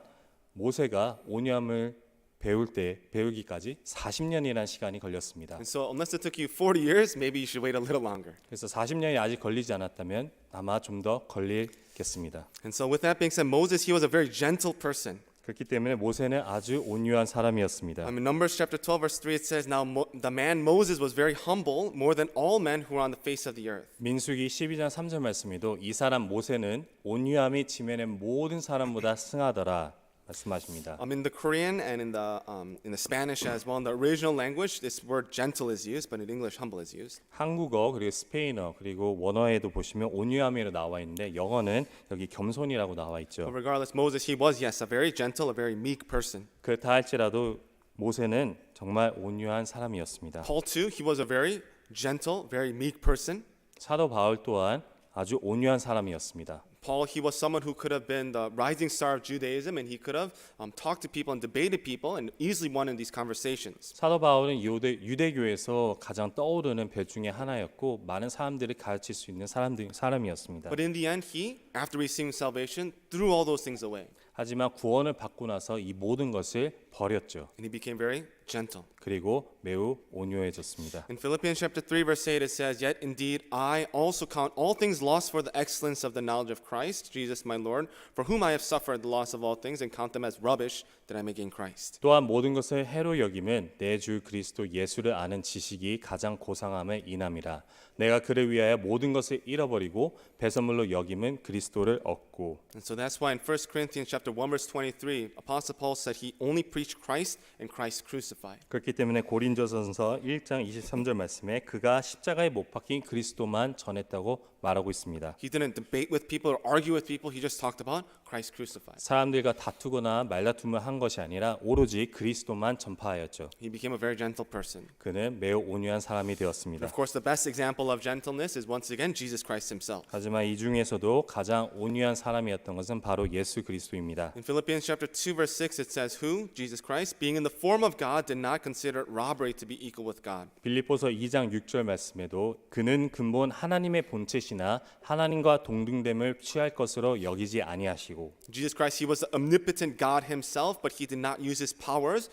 모세가 온유함을 배우기까지 40년이라는 시간이 걸렸습니다. And so unless it took you 40 years, maybe you should wait a little longer. 그래서 40년이 아직 걸리지 않았다면 아마 좀 더 걸리겠습니다. And so with that being said, Moses, he was a very gentle person. 그렇기 때문에 모세는 아주 온유한 사람이었습니다. In Numbers chapter 12 verse 3 it says, Now the man Moses was very humble, more than all men who were on the face of the earth. 민수기 12장 3절 말씀에도 이 사람 모세는 온유함이 지면의 모든 사람보다 승하더라 말씀하십니다. In the Korean and in the Spanish as well, in the original language, this word gentle is used, but in English, humble is used. 한국어 그리고 스페인어 그리고 원어에도 보시면 온유함이라고 나와 있는데 영어는 여기 겸손이라고 나와 있죠. But regardless, Moses, he was, yes, a very gentle, a very meek person. 그렇다 할지라도 모세는 정말 온유한 사람이었습니다. Paul too, he was a very gentle, very meek person. 사도 바울 또한 아주 온유한 사람이었습니다. Paul, he was someone who could have been the rising star of Judaism, and he could have talked to people and debated people and easily won in these conversations. 사도 바울은 유대교에서 가장 떠오르는 별 중에 하나였고 많은 사람들을 가르칠 수 있는 사람이었습니다. But in the end, he, after receiving salvation, threw all those things away. 하지만 구원을 받고 나서 이 모든 것을 버렸죠. And he became very gentle. 그리고 매우 온유해졌습니다. In Philippians chapter 3 verse 8 it says, Yet indeed I also count all things lost for the excellence of the knowledge of Christ, Jesus my Lord, for whom I have suffered the loss of all things and count them as rubbish that I may gain Christ. 또한 모든 것을 해로 여김은 내 주 그리스도 예수를 아는 지식이 가장 고상함에 인함이라. 내가 그를 위하여 모든 것을 잃어버리고 배설물로 여김은 그리스도를 얻고. And so that's why in 1 Corinthians chapter 1 verse 23, Apostle Paul said he only preached Christ and Christ crucified. 그렇기 때문에 고린도전서 1장 23절 말씀에 그가 십자가에 못 박힌 그리스도만 전했다고 말하고 있습니다. He didn't debate with people or argue with people. He just talked about Christ crucified. 사람들과 다투거나 말다툼을 한 것이 아니라 오로지 그리스도만 전파하였죠. He became a very gentle person. 그는 매우 온유한 사람이 되었습니다. Of course, the best example of gentleness is once again Jesus Christ himself. 하지만 이 중에서도 가장 온유한 사람이었던 것은 바로 예수 그리스도입니다. In Philippians chapter 2 verse 6 it says, Who, Jesus Christ, being in the form of God, did not consider it robbery to be equal with God. 빌립보서 2장 6절 말씀에도 그는 근본 하나님의 본체시나 하나님과 동등됨을 취할 것으로 여기지 아니하시고. Jesus Christ, he was the omnipotent God himself, but he did not use his powers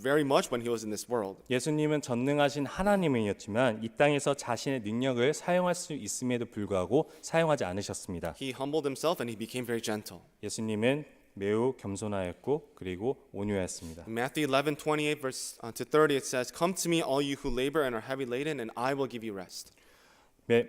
very much when he was in this world. 예수님은 전능하신 하나님이었지만 이 땅에서 자신의 능력을 사용할 수 있음에도 불구하고 사용하지 않으셨습니다. He humbled himself and he became very gentle. 예수님은 매우 겸손하였고 그리고 온유했습니다. In Matthew 11:28 verse to 30 it says, Come to me all you who labor and are heavy laden and I will give you rest.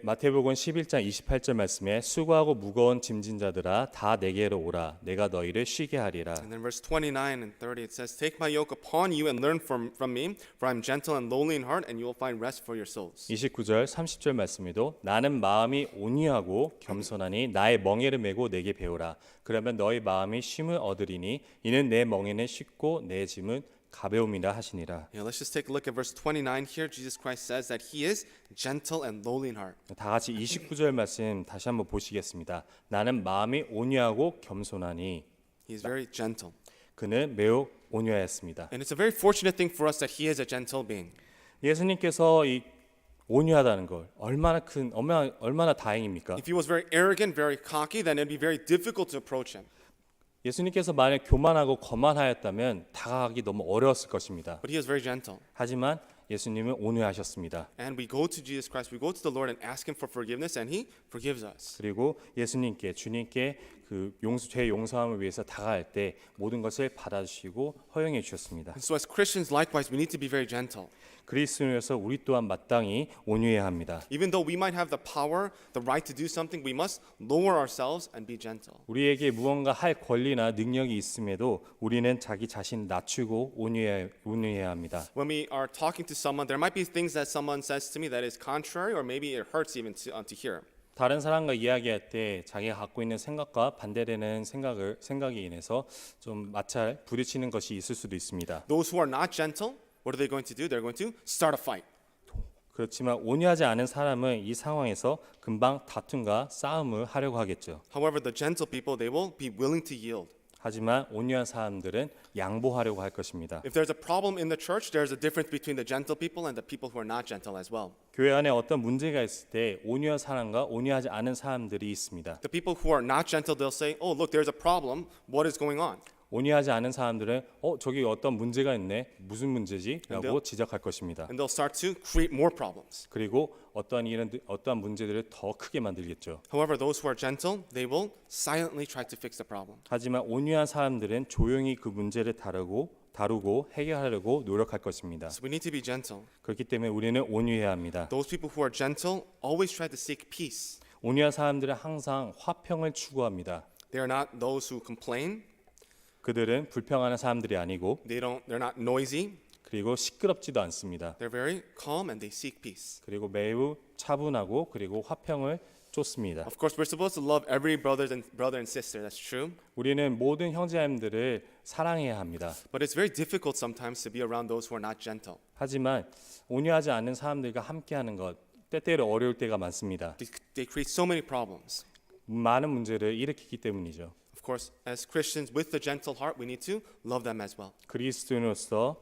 마태복음 11장 28절 말씀에 수고하고 무거운 짐진 자들아 다 내게로 오라 내가 너희를 쉬게 하리라. And then verse 29 and 30 it says, Take my yoke upon you and learn from me, for I am gentle and lowly in heart, and you will find rest for your souls. 29절 30절 말씀에도 나는 마음이 온유하고 겸손하니 나의 멍에를 메고 내게 배우라. 그러면 너희 마음이 쉼을 얻으리니 이는 내 멍에는 쉽고 내 짐은 가벼움이라 하시니라. Yeah, let's just take a look at verse 29 here. Jesus Christ says that he is gentle and lowly in heart. 다 같이 29절 말씀 다시 한번 보시겠습니다. 나는 마음이 온유하고 겸손하니 He is very gentle. 그는 매우 온유하였습니다. And it's a very fortunate thing for us that he is a gentle being. 예수님께서 이 온유하다는 걸 얼마나 다행입니까? If he was very arrogant, very cocky, then it'd be very difficult to approach him. 예수님께서 만약 교만하고 거만하였다면 다가가기 너무 어려웠을 것입니다. But he is very gentle. 하지만 예수님은 온유하셨습니다. And we go to Jesus Christ, we go to the Lord and ask him for forgiveness, and he forgives us. 그리고 예수님께 주님께 그 죄 용서함을 위해서 다가갈 때 모든 것을 받아주시고 허용해 주셨습니다. And so as Christians, likewise, we need to be very gentle. 그리스도인으로서 우리 또한 마땅히 온유해야 합니다. Even though we might have the power, the right to do something, we must lower ourselves and be gentle. 우리에게 무언가 할 권리나 능력이 있음에도 우리는 자기 자신 낮추고 온유해야 합니다. When we are talking to someone, there might be things that someone says to me that is contrary, or maybe it hurts even to hear. 다른 사람과 이야기할 때 자기가 갖고 있는 생각과 반대되는 생각이 인해서 좀 마찰 부딪히는 것이 있을 수도 있습니다. Those who are not gentle, what are they going to do? They're going to start a fight. 그렇지만 온유하지 않은 사람은 이 상황에서 금방 다툼과 싸움을 하려고 하겠죠. However, the gentle people, they will be willing to yield. 하지만 온유한 사람들은 양보하려고 할 것입니다. If there's a problem in the church, there's a difference between the gentle people and the people who are not gentle as well. 교회 안에 어떤 문제가 있을 때 온유한 사람과 온유하지 않은 사람들이 있습니다. The people who are not gentle, they'll say, "Oh, look, there's a problem. What is going on?" 온유하지 않은 사람들은 저기 어떤 문제가 있네. 무슨 문제지? 라고 지적할 것입니다. And they'll start to create more problems. 그리고 어떠한 문제들을 더 크게 만들겠죠. However, those who are gentle, they will silently try to fix the problem. 하지만 온유한 사람들은 조용히 그 문제를 다루고 해결하려고 노력할 것입니다. So we need to be gentle. 그렇기 때문에 우리는 온유해야 합니다. Those people who are gentle always try to seek peace. 온유한 사람들은 항상 화평을 추구합니다. They are not those who complain. 그들은 불평하는 사람들이 아니고 They're not noisy. 그리고 시끄럽지도 않습니다. They're very calm and they seek peace. 그리고 매우 차분하고 그리고 화평을 쫓습니다. Of course, we're supposed to love every brother and sister. That's true. 우리는 모든 형제자매들을 사랑해야 합니다. But it's very difficult sometimes to be around those who are not gentle. 하지만 온유하지 않은 사람들과 함께하는 것 때때로 어려울 때가 많습니다. They create so many problems. 많은 문제를 일으키기 때문이죠. Of course, as Christians with the gentle heart, we need to love them as well. 그리스도인으로서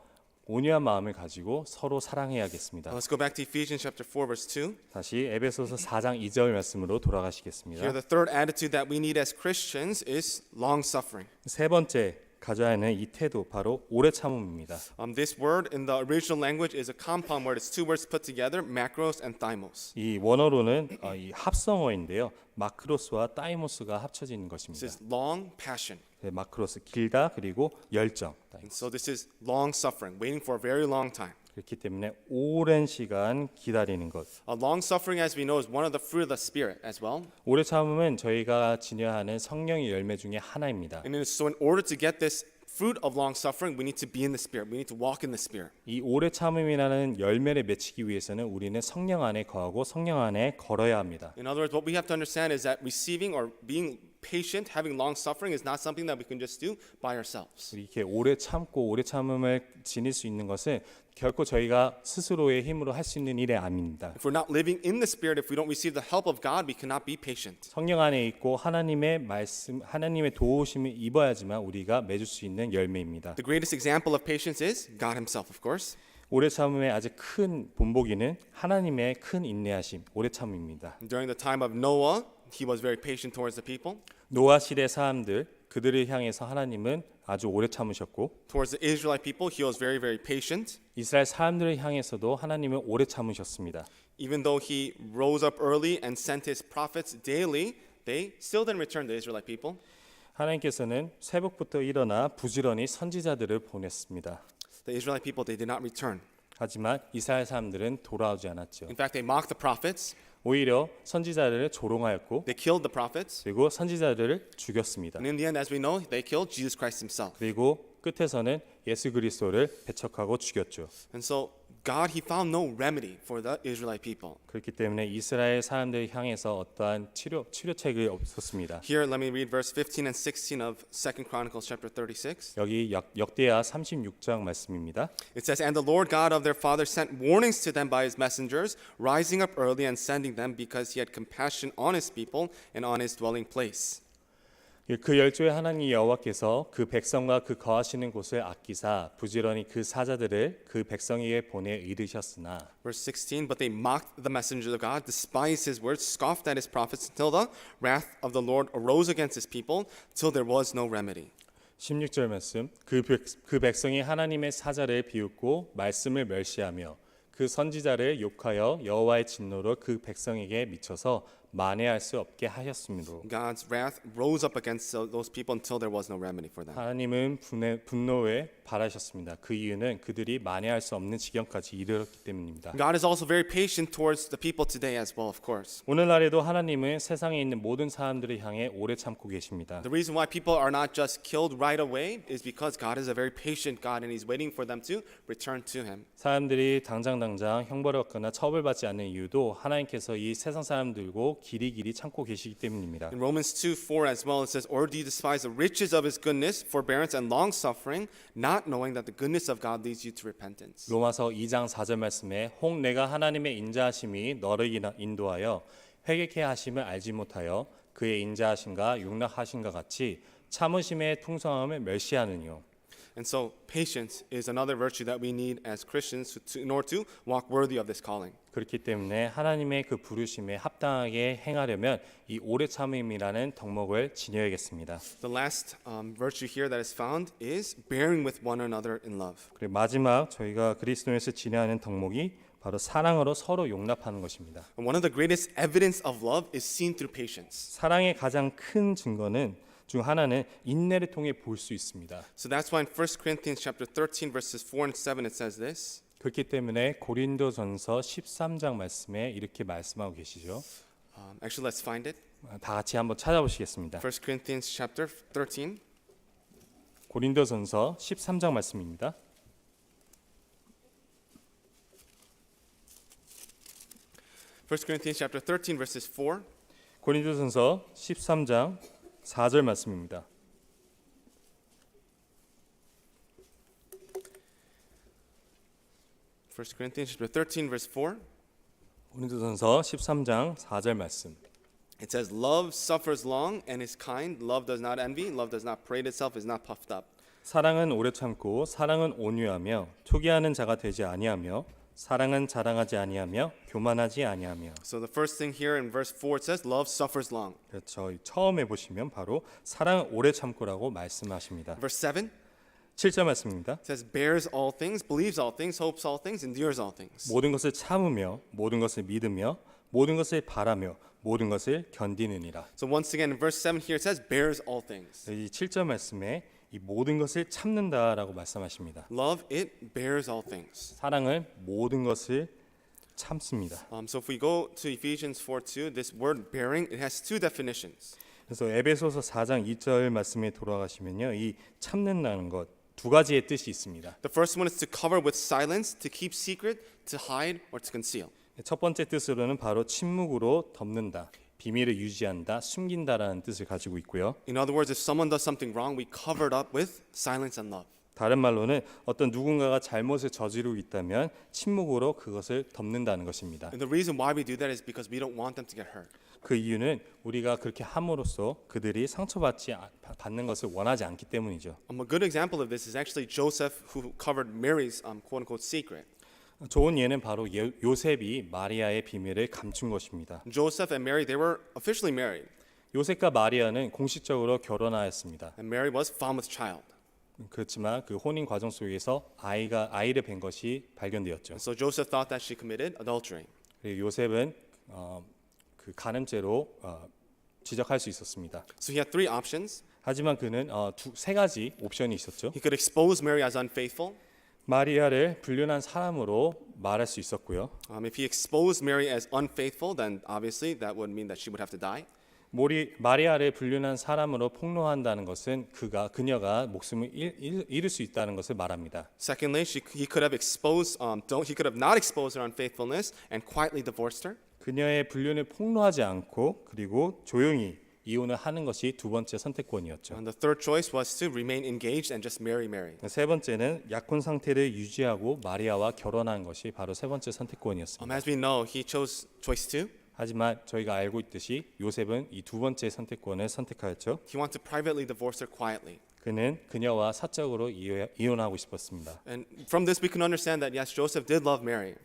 온유한 마음을 가지고 서로 사랑해야겠습니다. Let's go back to Ephesians chapter 4 verse 2. 다시 에베소서 4장 2절 말씀으로 돌아가시겠습니다. Here the third attitude that we need as Christians is long suffering. 세 번째 가져야 하는 이 태도 바로 오래 참음입니다. This word in the original language is a compound word. It's two words put together, macros and thymos. 이 원어로는 이 합성어인데요. 마크로스와 다이모스가 합쳐진 This 것입니다. is long passion. 마크로스 길다 그리고 열정. And so this is long suffering, waiting for a very long time. 그렇기 때문에 오랜 시간 기다리는 것. Long suffering, as we know, is one of the fruit of the Spirit as well. 오래 참음은 저희가 지녀하는 성령의 열매 중에 하나입니다. And so in order to get this fruit of long suffering, we need to be in the Spirit. We need to walk in the Spirit. 이 오래 참음이라는 열매를 맺히기 위해서는 우리는 성령 안에 거하고 성령 안에 걸어야 합니다. In other words, what we have to understand is that receiving or being patient, having long suffering is not something that we can just do by ourselves. 이렇게 오래 참고 오래 참음을 지닐 수 있는 것은 결코 저희가 스스로의 힘으로 할 수 있는 일이 아닙니다. If we're not living in the Spirit, if we don't receive the help of God, we cannot be patient. 성령 안에 있고 하나님의 말씀, 하나님의 도우심을 입어야지만 우리가 맺을 수 있는 열매입니다. The greatest example of patience is God Himself, of course. 오래 참음의 아주 큰 본보기는 하나님의 큰 인내하심, 오래 참음입니다. During the time of Noah, he was very patient towards the people. 노아 시대 사람들 그들을 향해서 하나님은 아주 오래 참으셨고 Towards the Israelite people, he was very, very patient. 이스라엘 사람들을 향해서도 하나님은 오래 참으셨습니다. Even though he rose up early and sent his prophets daily, they still didn't return the Israelite people. 하나님께서는 새벽부터 일어나 부지런히 선지자들을 보냈습니다. The Israelite people, they did not return. 하지만 이스라엘 사람들은 돌아오지 않았죠. In fact, they mocked the prophets. 오히려 선지자들을 조롱하였고 They killed the prophets. 그리고 선지자들을 죽였습니다. And in the end, as we know, they killed Jesus Christ himself. 그리고 끝에서는 예수 그리스도를 배척하고 죽였죠. And so God, he found no remedy for the Israelite people. 그렇기 때문에 이스라엘 사람들을 향해서 어떠한 치료책이 없었습니다. Here, let me read verse 15 and 16 of 2 Chronicles chapter 36. 여기 역대하 36장 말씀입니다. It says, And the Lord God of their fathers sent warnings to them by his messengers, rising up early and sending them because he had compassion on his people and on his dwelling place. 그 열조의 하나님 여호와께서 그 백성과 그 거하시는 곳을 아끼사 부지런히 그 사자들을 그 백성에게 보내 이르셨으나 Verse 16, But they mocked the messengers of God, despised his words, scoffed at his prophets, until the wrath of the Lord arose against his people, till there was no remedy. 16절 말씀 그 백성이 하나님의 사자를 비웃고 말씀을 멸시하며 그 선지자를 욕하여 여호와의 진노로 그 백성에게 미쳐서 만회할 수 없게 하셨으므로 God's wrath rose up against those people until there was no remedy for them. 하나님은 분노에 발하셨습니다. 그 이유는 그들이 만회할 수 없는 지경까지 이르렀기 때문입니다. God is also very patient towards the people today as well, of course. 오늘날에도 하나님은 세상에 있는 모든 사람들을 향해 오래 참고 계십니다. The reason why people are not just killed right away is because God is a very patient God and he's waiting for them to return to him. 사람들이 당장 형벌을 받거나 처벌받지 않는 이유도 하나님께서 이 세상 사람들고 길이 참고 계시기 때문입니다. In Romans 2:4 as well, it says, Or do you despise the riches of his goodness, forbearance, and long-suffering, not knowing that the goodness of God leads you to repentance? 로마서 2장 4절 말씀에 혹 내가 하나님의 인자하심이 너를 인도하여 회개케 하심을 알지 못하여 그의 인자하심과 용납하심과 같이 참으심의 풍성함을 멸시하느뇨. And so patience is another virtue that we need as Christians in order to walk worthy of this calling. 그렇기 때문에 하나님의 그 부르심에 합당하게 행하려면 이 오래 참음이라는 덕목을 지녀야겠습니다. The last virtue here that is found is bearing with one another in love. 그리고 마지막 저희가 그리스도에서 지녀하는 덕목이 바로 사랑으로 서로 용납하는 것입니다. And one of the greatest evidence of love is seen through patience. 사랑의 가장 큰 증거는 중 하나는 인내를 통해 볼 수 있습니다. So that's why in 1 Corinthians chapter 13 verses 4 and 7 it says this. 그렇기 때문에 고린도전서 13장 말씀에 이렇게 말씀하고 계시죠. Actually, let's find it. 다 같이 한번 찾아보시겠습니다. 1 Corinthians chapter 13. 고린도전서 13장 말씀입니다. First Corinthians chapter 13 verses 4. 고린도전서 13장 4절 말씀입니다. First Corinthians chapter 13 verse 4. 고린도전서 13장 4절 말씀. It says, Love suffers long and is kind. Love does not envy. Love does not parade itself, is not puffed up. 사랑은 오래 참고 사랑은 온유하며 투기하는 자가 되지 아니하며 사랑은 자랑하지 아니하며 교만하지 아니하며. So the first thing here in verse 4 it says, Love suffers long. 그렇죠. 처음에 보시면 바로 사랑은 오래 참고라고 말씀하십니다. Verse 7 7절 말씀입니다. it says, Bears all things, believes all things, hopes all things, endures all things. 모든 것을 참으며 모든 것을 믿으며 모든 것을 바라며 모든 것을 견디느니라. So once again in verse 7 here it says, Bears all things. 이 7절 말씀에 이 모든 것을 참는다라고 말씀하십니다. Love, it bears all things. 사랑은 모든 것을 참습니다. So if we go to Ephesians 4:2, this word bearing, it has two definitions. 그래서 에베소서 4장 2절 말씀에 돌아가시면요, 이 참는다는 것 두 가지의 뜻이 있습니다. The first one is to cover with silence, to keep secret, to hide, or to conceal. 첫 번째 뜻으로는 바로 침묵으로 덮는다, 비밀을 유지한다, 숨긴다라는 뜻을 가지고 있고요. In other words, if someone does something wrong, we cover it up with silence and love. 다른 말로는 어떤 누군가가 잘못을 저지르고 있다면 침묵으로 그것을 덮는다는 것입니다. And the reason why we do that is because we don't want them to get hurt. 그 이유는 우리가 그렇게 함으로써 그들이 받는 것을 원하지 않기 때문이죠. A good example of this is actually Joseph, who covered Mary's quote-unquote secret. 좋은 예는 바로 요셉이 마리아의 비밀을 감춘 것입니다. Joseph and Mary, they were officially married, 요셉과 마리아는 공식적으로 결혼하였습니다. and Mary was found with child. 그렇지만 그 혼인 과정 속에서 아이를 뵌 것이 발견되었죠. And so Joseph thought that she committed adultery. 그리고 요셉은 그 간음죄로 지적할 수 있었습니다. So he had three options. 하지만 그는 세 가지 옵션이 있었죠. He could expose Mary as unfaithful. 마리아를 불륜한 사람으로 말할 수 있었고요. If he exposed Mary as unfaithful, then obviously that would mean that she would have to die. 마리아를 불륜한 사람으로 폭로한다는 것은 그녀가 목숨을 잃을 수 있다는 것을 말합니다. Secondly, he could have he could have not exposed her unfaithfulness and quietly divorced her. 그녀의 불륜을 폭로하지 않고 그리고 조용히 이혼을 하는 것이 두 번째 선택권이었죠. And the third choice was to remain engaged and just marry Mary. 세 번째는 약혼 상태를 유지하고 마리아와 결혼하는 것이 바로 세 번째 선택권이었습니다. As we know, he chose choice 2. 하지만 저희가 알고 있듯이 요셉은 이 두 번째 선택권을 선택하였죠. He wanted to privately divorce her quietly. 그는 그녀와 사적으로 이혼하고 싶었습니다. And from this we can understand that yes, Joseph did love Mary.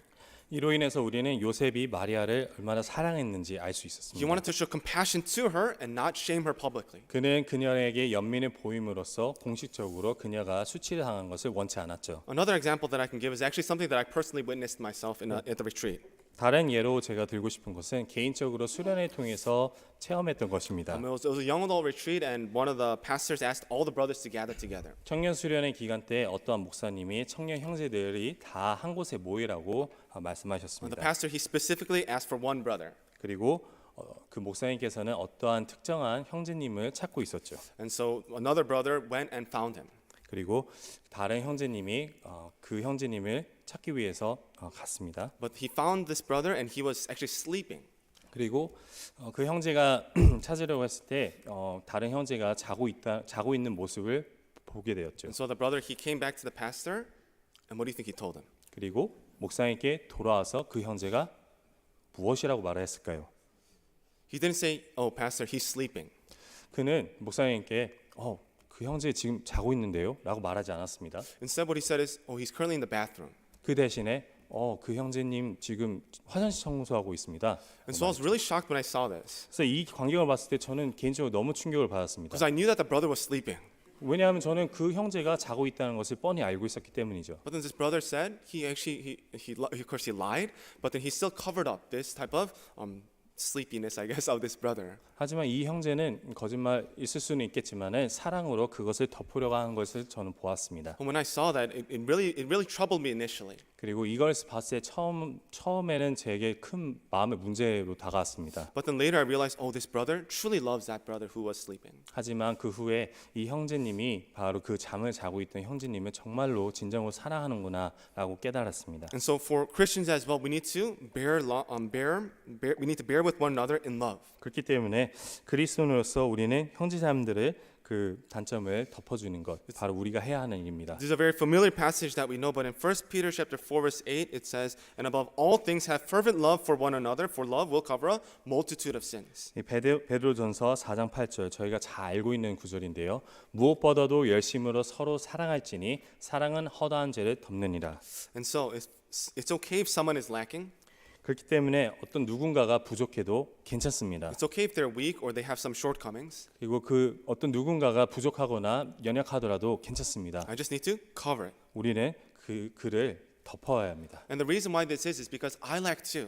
이로 인해서 우리는 요셉이 마리아를 얼마나 사랑했는지 알 수 He 있었습니다. wanted to show compassion to her and not shame her publicly. 그는 그녀에게 연민을 보임으로써 공식적으로 그녀가 수치를 당한 것을 원치 않았죠. Another example that I can give is actually something that I personally witnessed myself at the retreat. 다른 예로 제가 들고 싶은 것은 개인적으로 수련을 통해서 체험했던 것입니다. It was a young adult retreat, and one of the pastors asked all the brothers to gather together. 청년 수련의 기간 때 어떠한 목사님이 청년 형제들이 다 한 곳에 모이라고 The 말씀하셨습니다. pastor, he specifically asked for one brother. 그리고 그 목사님께서는 어떠한 특정한 형제님을 찾고 있었죠. And so another brother went and found him. 그리고 다른 형제님이 그 형제님을 찾기 위해서 갔습니다. But he found this brother and he was actually sleeping. 그리고 그 형제가 찾으려고 했을 때 다른 형제가 자고 있는 모습을 보게 되었죠. And so the brother, he came back to the pastor, and what do you think he told him? 그리고 목사님께 돌아와서 그 형제가 무엇이라고 말을 했을까요? He didn't say, "Oh, pastor, he's sleeping." 그는 목사님께 그 형제 지금 자고 있는데요? 라고 말하지 않았습니다. Instead, what he said is, "Oh, he's currently in the bathroom." 그 대신에 그 형제님 지금 화장실 청소하고 있습니다. And so I was really shocked when I saw this, 그래서 이 광경을 봤을 때 저는 개인적으로 너무 충격을 받았습니다. because I knew that the brother was sleeping. 왜냐하면 저는 그 형제가 자고 있다는 것을 뻔히 알고 있었기 때문이죠. But then this brother said of course he lied, but then he still covered up this type of sleepiness, I guess, of this brother. 하지만 이 형제는 거짓말 있을 수는 있겠지만은 사랑으로 그것을 덮으려고 하는 것을 저는 보았습니다. And when I saw that, it really troubled me initially. 그리고 이걸 봤을 때 처음에는 제게 큰 마음의 문제로 다가왔습니다. But then later I realized, oh, this brother truly loves that brother who was sleeping. 하지만 그 후에 이 형제님이 바로 그 잠을 자고 있던 형제님을 정말로 진정으로 사랑하는구나라고 깨달았습니다. And so for Christians as well, we need to we need to bear with one another in love. 그렇기 때문에 그리스도인으로서 우리는 형제자매들을 그 단점을 덮어주는 것 바로 우리가 해야 하는 일입니다. This is a very familiar passage that we know, but in 1 Peter chapter 4 verse 8 it says, "And above all things have fervent love for one another, for love will cover a multitude of sins." 이 베드로전서 4장 8절 저희가 잘 알고 있는 구절인데요. 무엇보다도 열심으로 서로 사랑할지니 사랑은 허다한 죄를 덮느니라. And so it's okay if someone is lacking. 그렇기 때문에 어떤 누군가가 부족해도 괜찮습니다. It's okay if they're weak or they have some shortcomings. 그리고 그 어떤 누군가가 부족하거나 연약하더라도 괜찮습니다. I just need to cover it. 우리는 그를 덮어야 합니다. And the reason why this is because I lack too.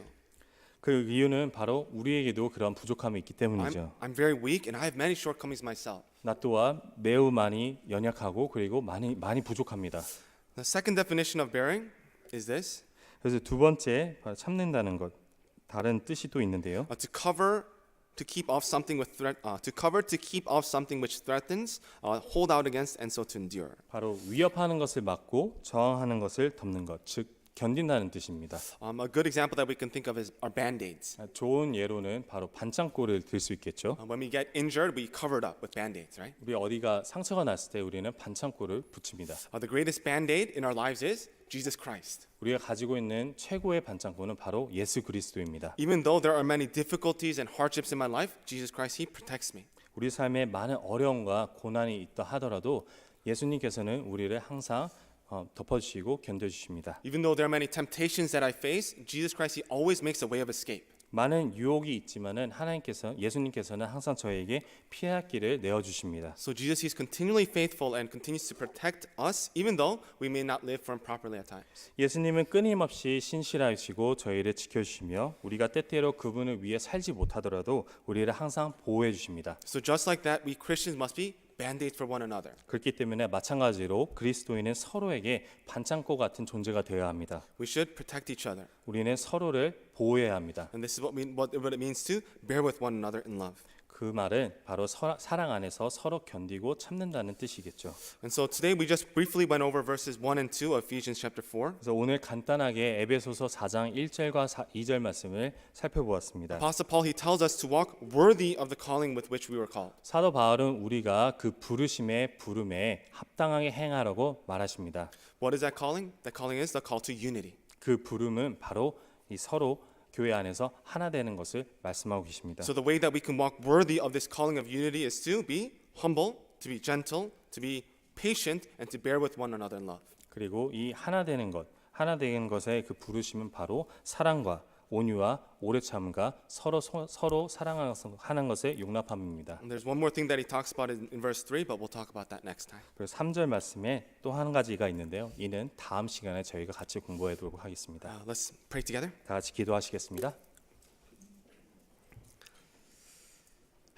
그 이유는 바로 우리에게도 그런 부족함이 있기 때문이죠. I'm very weak and I have many shortcomings myself. 나 또한 매우 많이 연약하고 그리고 많이 부족합니다. The second definition of bearing is this. 그래서 두 번째 바로 참는다는 것 다른 뜻이 또 있는데요. To cover, to keep off something to keep off something which threatens, hold out against, and so to endure. 바로 위협하는 것을 막고 저항하는 것을 덮는 것, 즉 견딘다는 뜻입니다. A good example that we can think of is our band-aids. 좋은 예로는 바로 반창고를 들 수 있겠죠. When we get injured, we cover it up with band-aids, right? 우리 어디가 상처가 났을 때 우리는 반창고를 붙입니다. The greatest band-aid in our lives is Jesus Christ. 우리가 가지고 있는 최고의 반창고는 바로 예수 그리스도입니다. Even though there are many difficulties and hardships in my life, Jesus Christ, He protects me. 우리 삶에 많은 어려움과 고난이 있다 하더라도 예수님께서는 우리를 항상 덮어주시고 견뎌주십니다. Even though there are many temptations that I face, Jesus Christ, He always makes a way of escape. 많은 유혹이 있지만은 예수님께서는 항상 저에게 피할 길을 내어 주십니다. So Jesus, He's continually faithful and continues to protect us, even though we may not live for Him properly at times. 예수님은 끊임없이 신실하시고 저희를 지켜주시며 우리가 때때로 그분을 위해 살지 못하더라도 우리를 항상 보호해 주십니다. So just like that, we Christians must be band-aid for one another. 그렇기 때문에 마찬가지로 그리스도인은 서로에게 반창고 같은 존재가 되어야 합니다. We should protect each other. 우리는 서로를 보호해야 합니다. And this is what it means to bear with one another in love. 그 말은 바로 사랑 안에서 서로 견디고 참는다는 뜻이겠죠. And so today we just briefly went over verses 1 and 2 of Ephesians chapter 4. 그래서 오늘 간단하게 에베소서 4장 1절과 2절 말씀을 살펴보았습니다. Apostle Paul, he tells us to walk worthy of the calling with which we were called. 사도 바울은 우리가 그 부르심의 부름에 합당하게 행하라고 말하십니다. What is that calling? That calling is the call to unity. 그 부름은 바로 이 서로 교회 안에서 하나 되는 것을 말씀하고 계십니다. So the way that we can walk worthy of this calling of unity is to be humble, to be gentle, to be patient, and to bear with one another in love. 그리고 이 하나 되는 것의 그 부르심은 바로 사랑과 온유와 오래 참음과 서로 사랑하는 것의 용납함입니다. And there's one more thing that he talks about in verse 3, but we'll talk about that next time. 그리고 3절 말씀에 또 한 가지가 있는데요. 이는 다음 시간에 저희가 같이 공부하도록 하겠습니다. Let's pray together. 다 같이 기도하시겠습니다.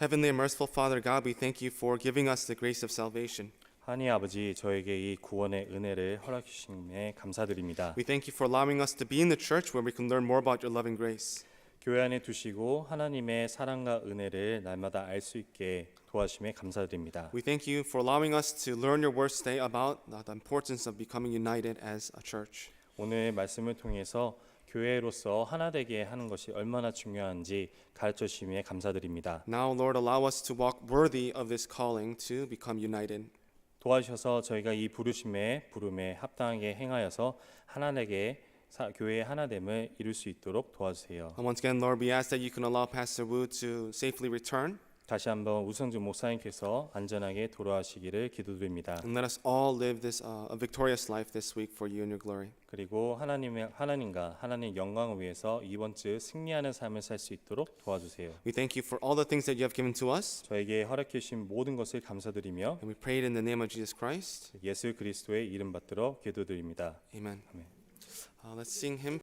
Heavenly and merciful Father God, we thank you for giving us the grace of salvation. 하나님 아버지, 저에게 이 구원의 은혜를 허락해 주심에 감사드립니다. We thank you for allowing us to be in the church where we can learn more about your loving grace. 교회 안에 두시고 하나님의 사랑과 은혜를 날마다 알 수 있게 도와주심에 감사드립니다. We thank you for allowing us to learn your words today about the importance of becoming united as a church. 오늘 말씀을 통해서 교회로서 하나 되게 하는 것이 얼마나 중요한지 가르쳐 주심에 감사드립니다. Now, Lord, allow us to walk worthy of this calling to become united. 도와주셔서 저희가 이 부름에 합당하게 행하여서 하나 되게 교회의 하나됨을 이룰 수 있도록 도와주세요. And once again, Lord, we ask that you can allow Pastor Wu to safely return. 다시 한번 우성준 목사님께서 안전하게 돌아가시기를 기도드립니다. And let us all live this a victorious life this week for you and your glory. 그리고 하나님과 하나님 영광을 위해서 이번 주 승리하는 삶을 살 수 있도록 도와주세요. We thank you for all the things that you have given to us. 저에게 허락해 주신 모든 것을 감사드리며 And we pray it in the name of Jesus Christ. 예수 그리스도의 이름 받들어 기도드립니다. Amen. 아멘. Let's sing hymn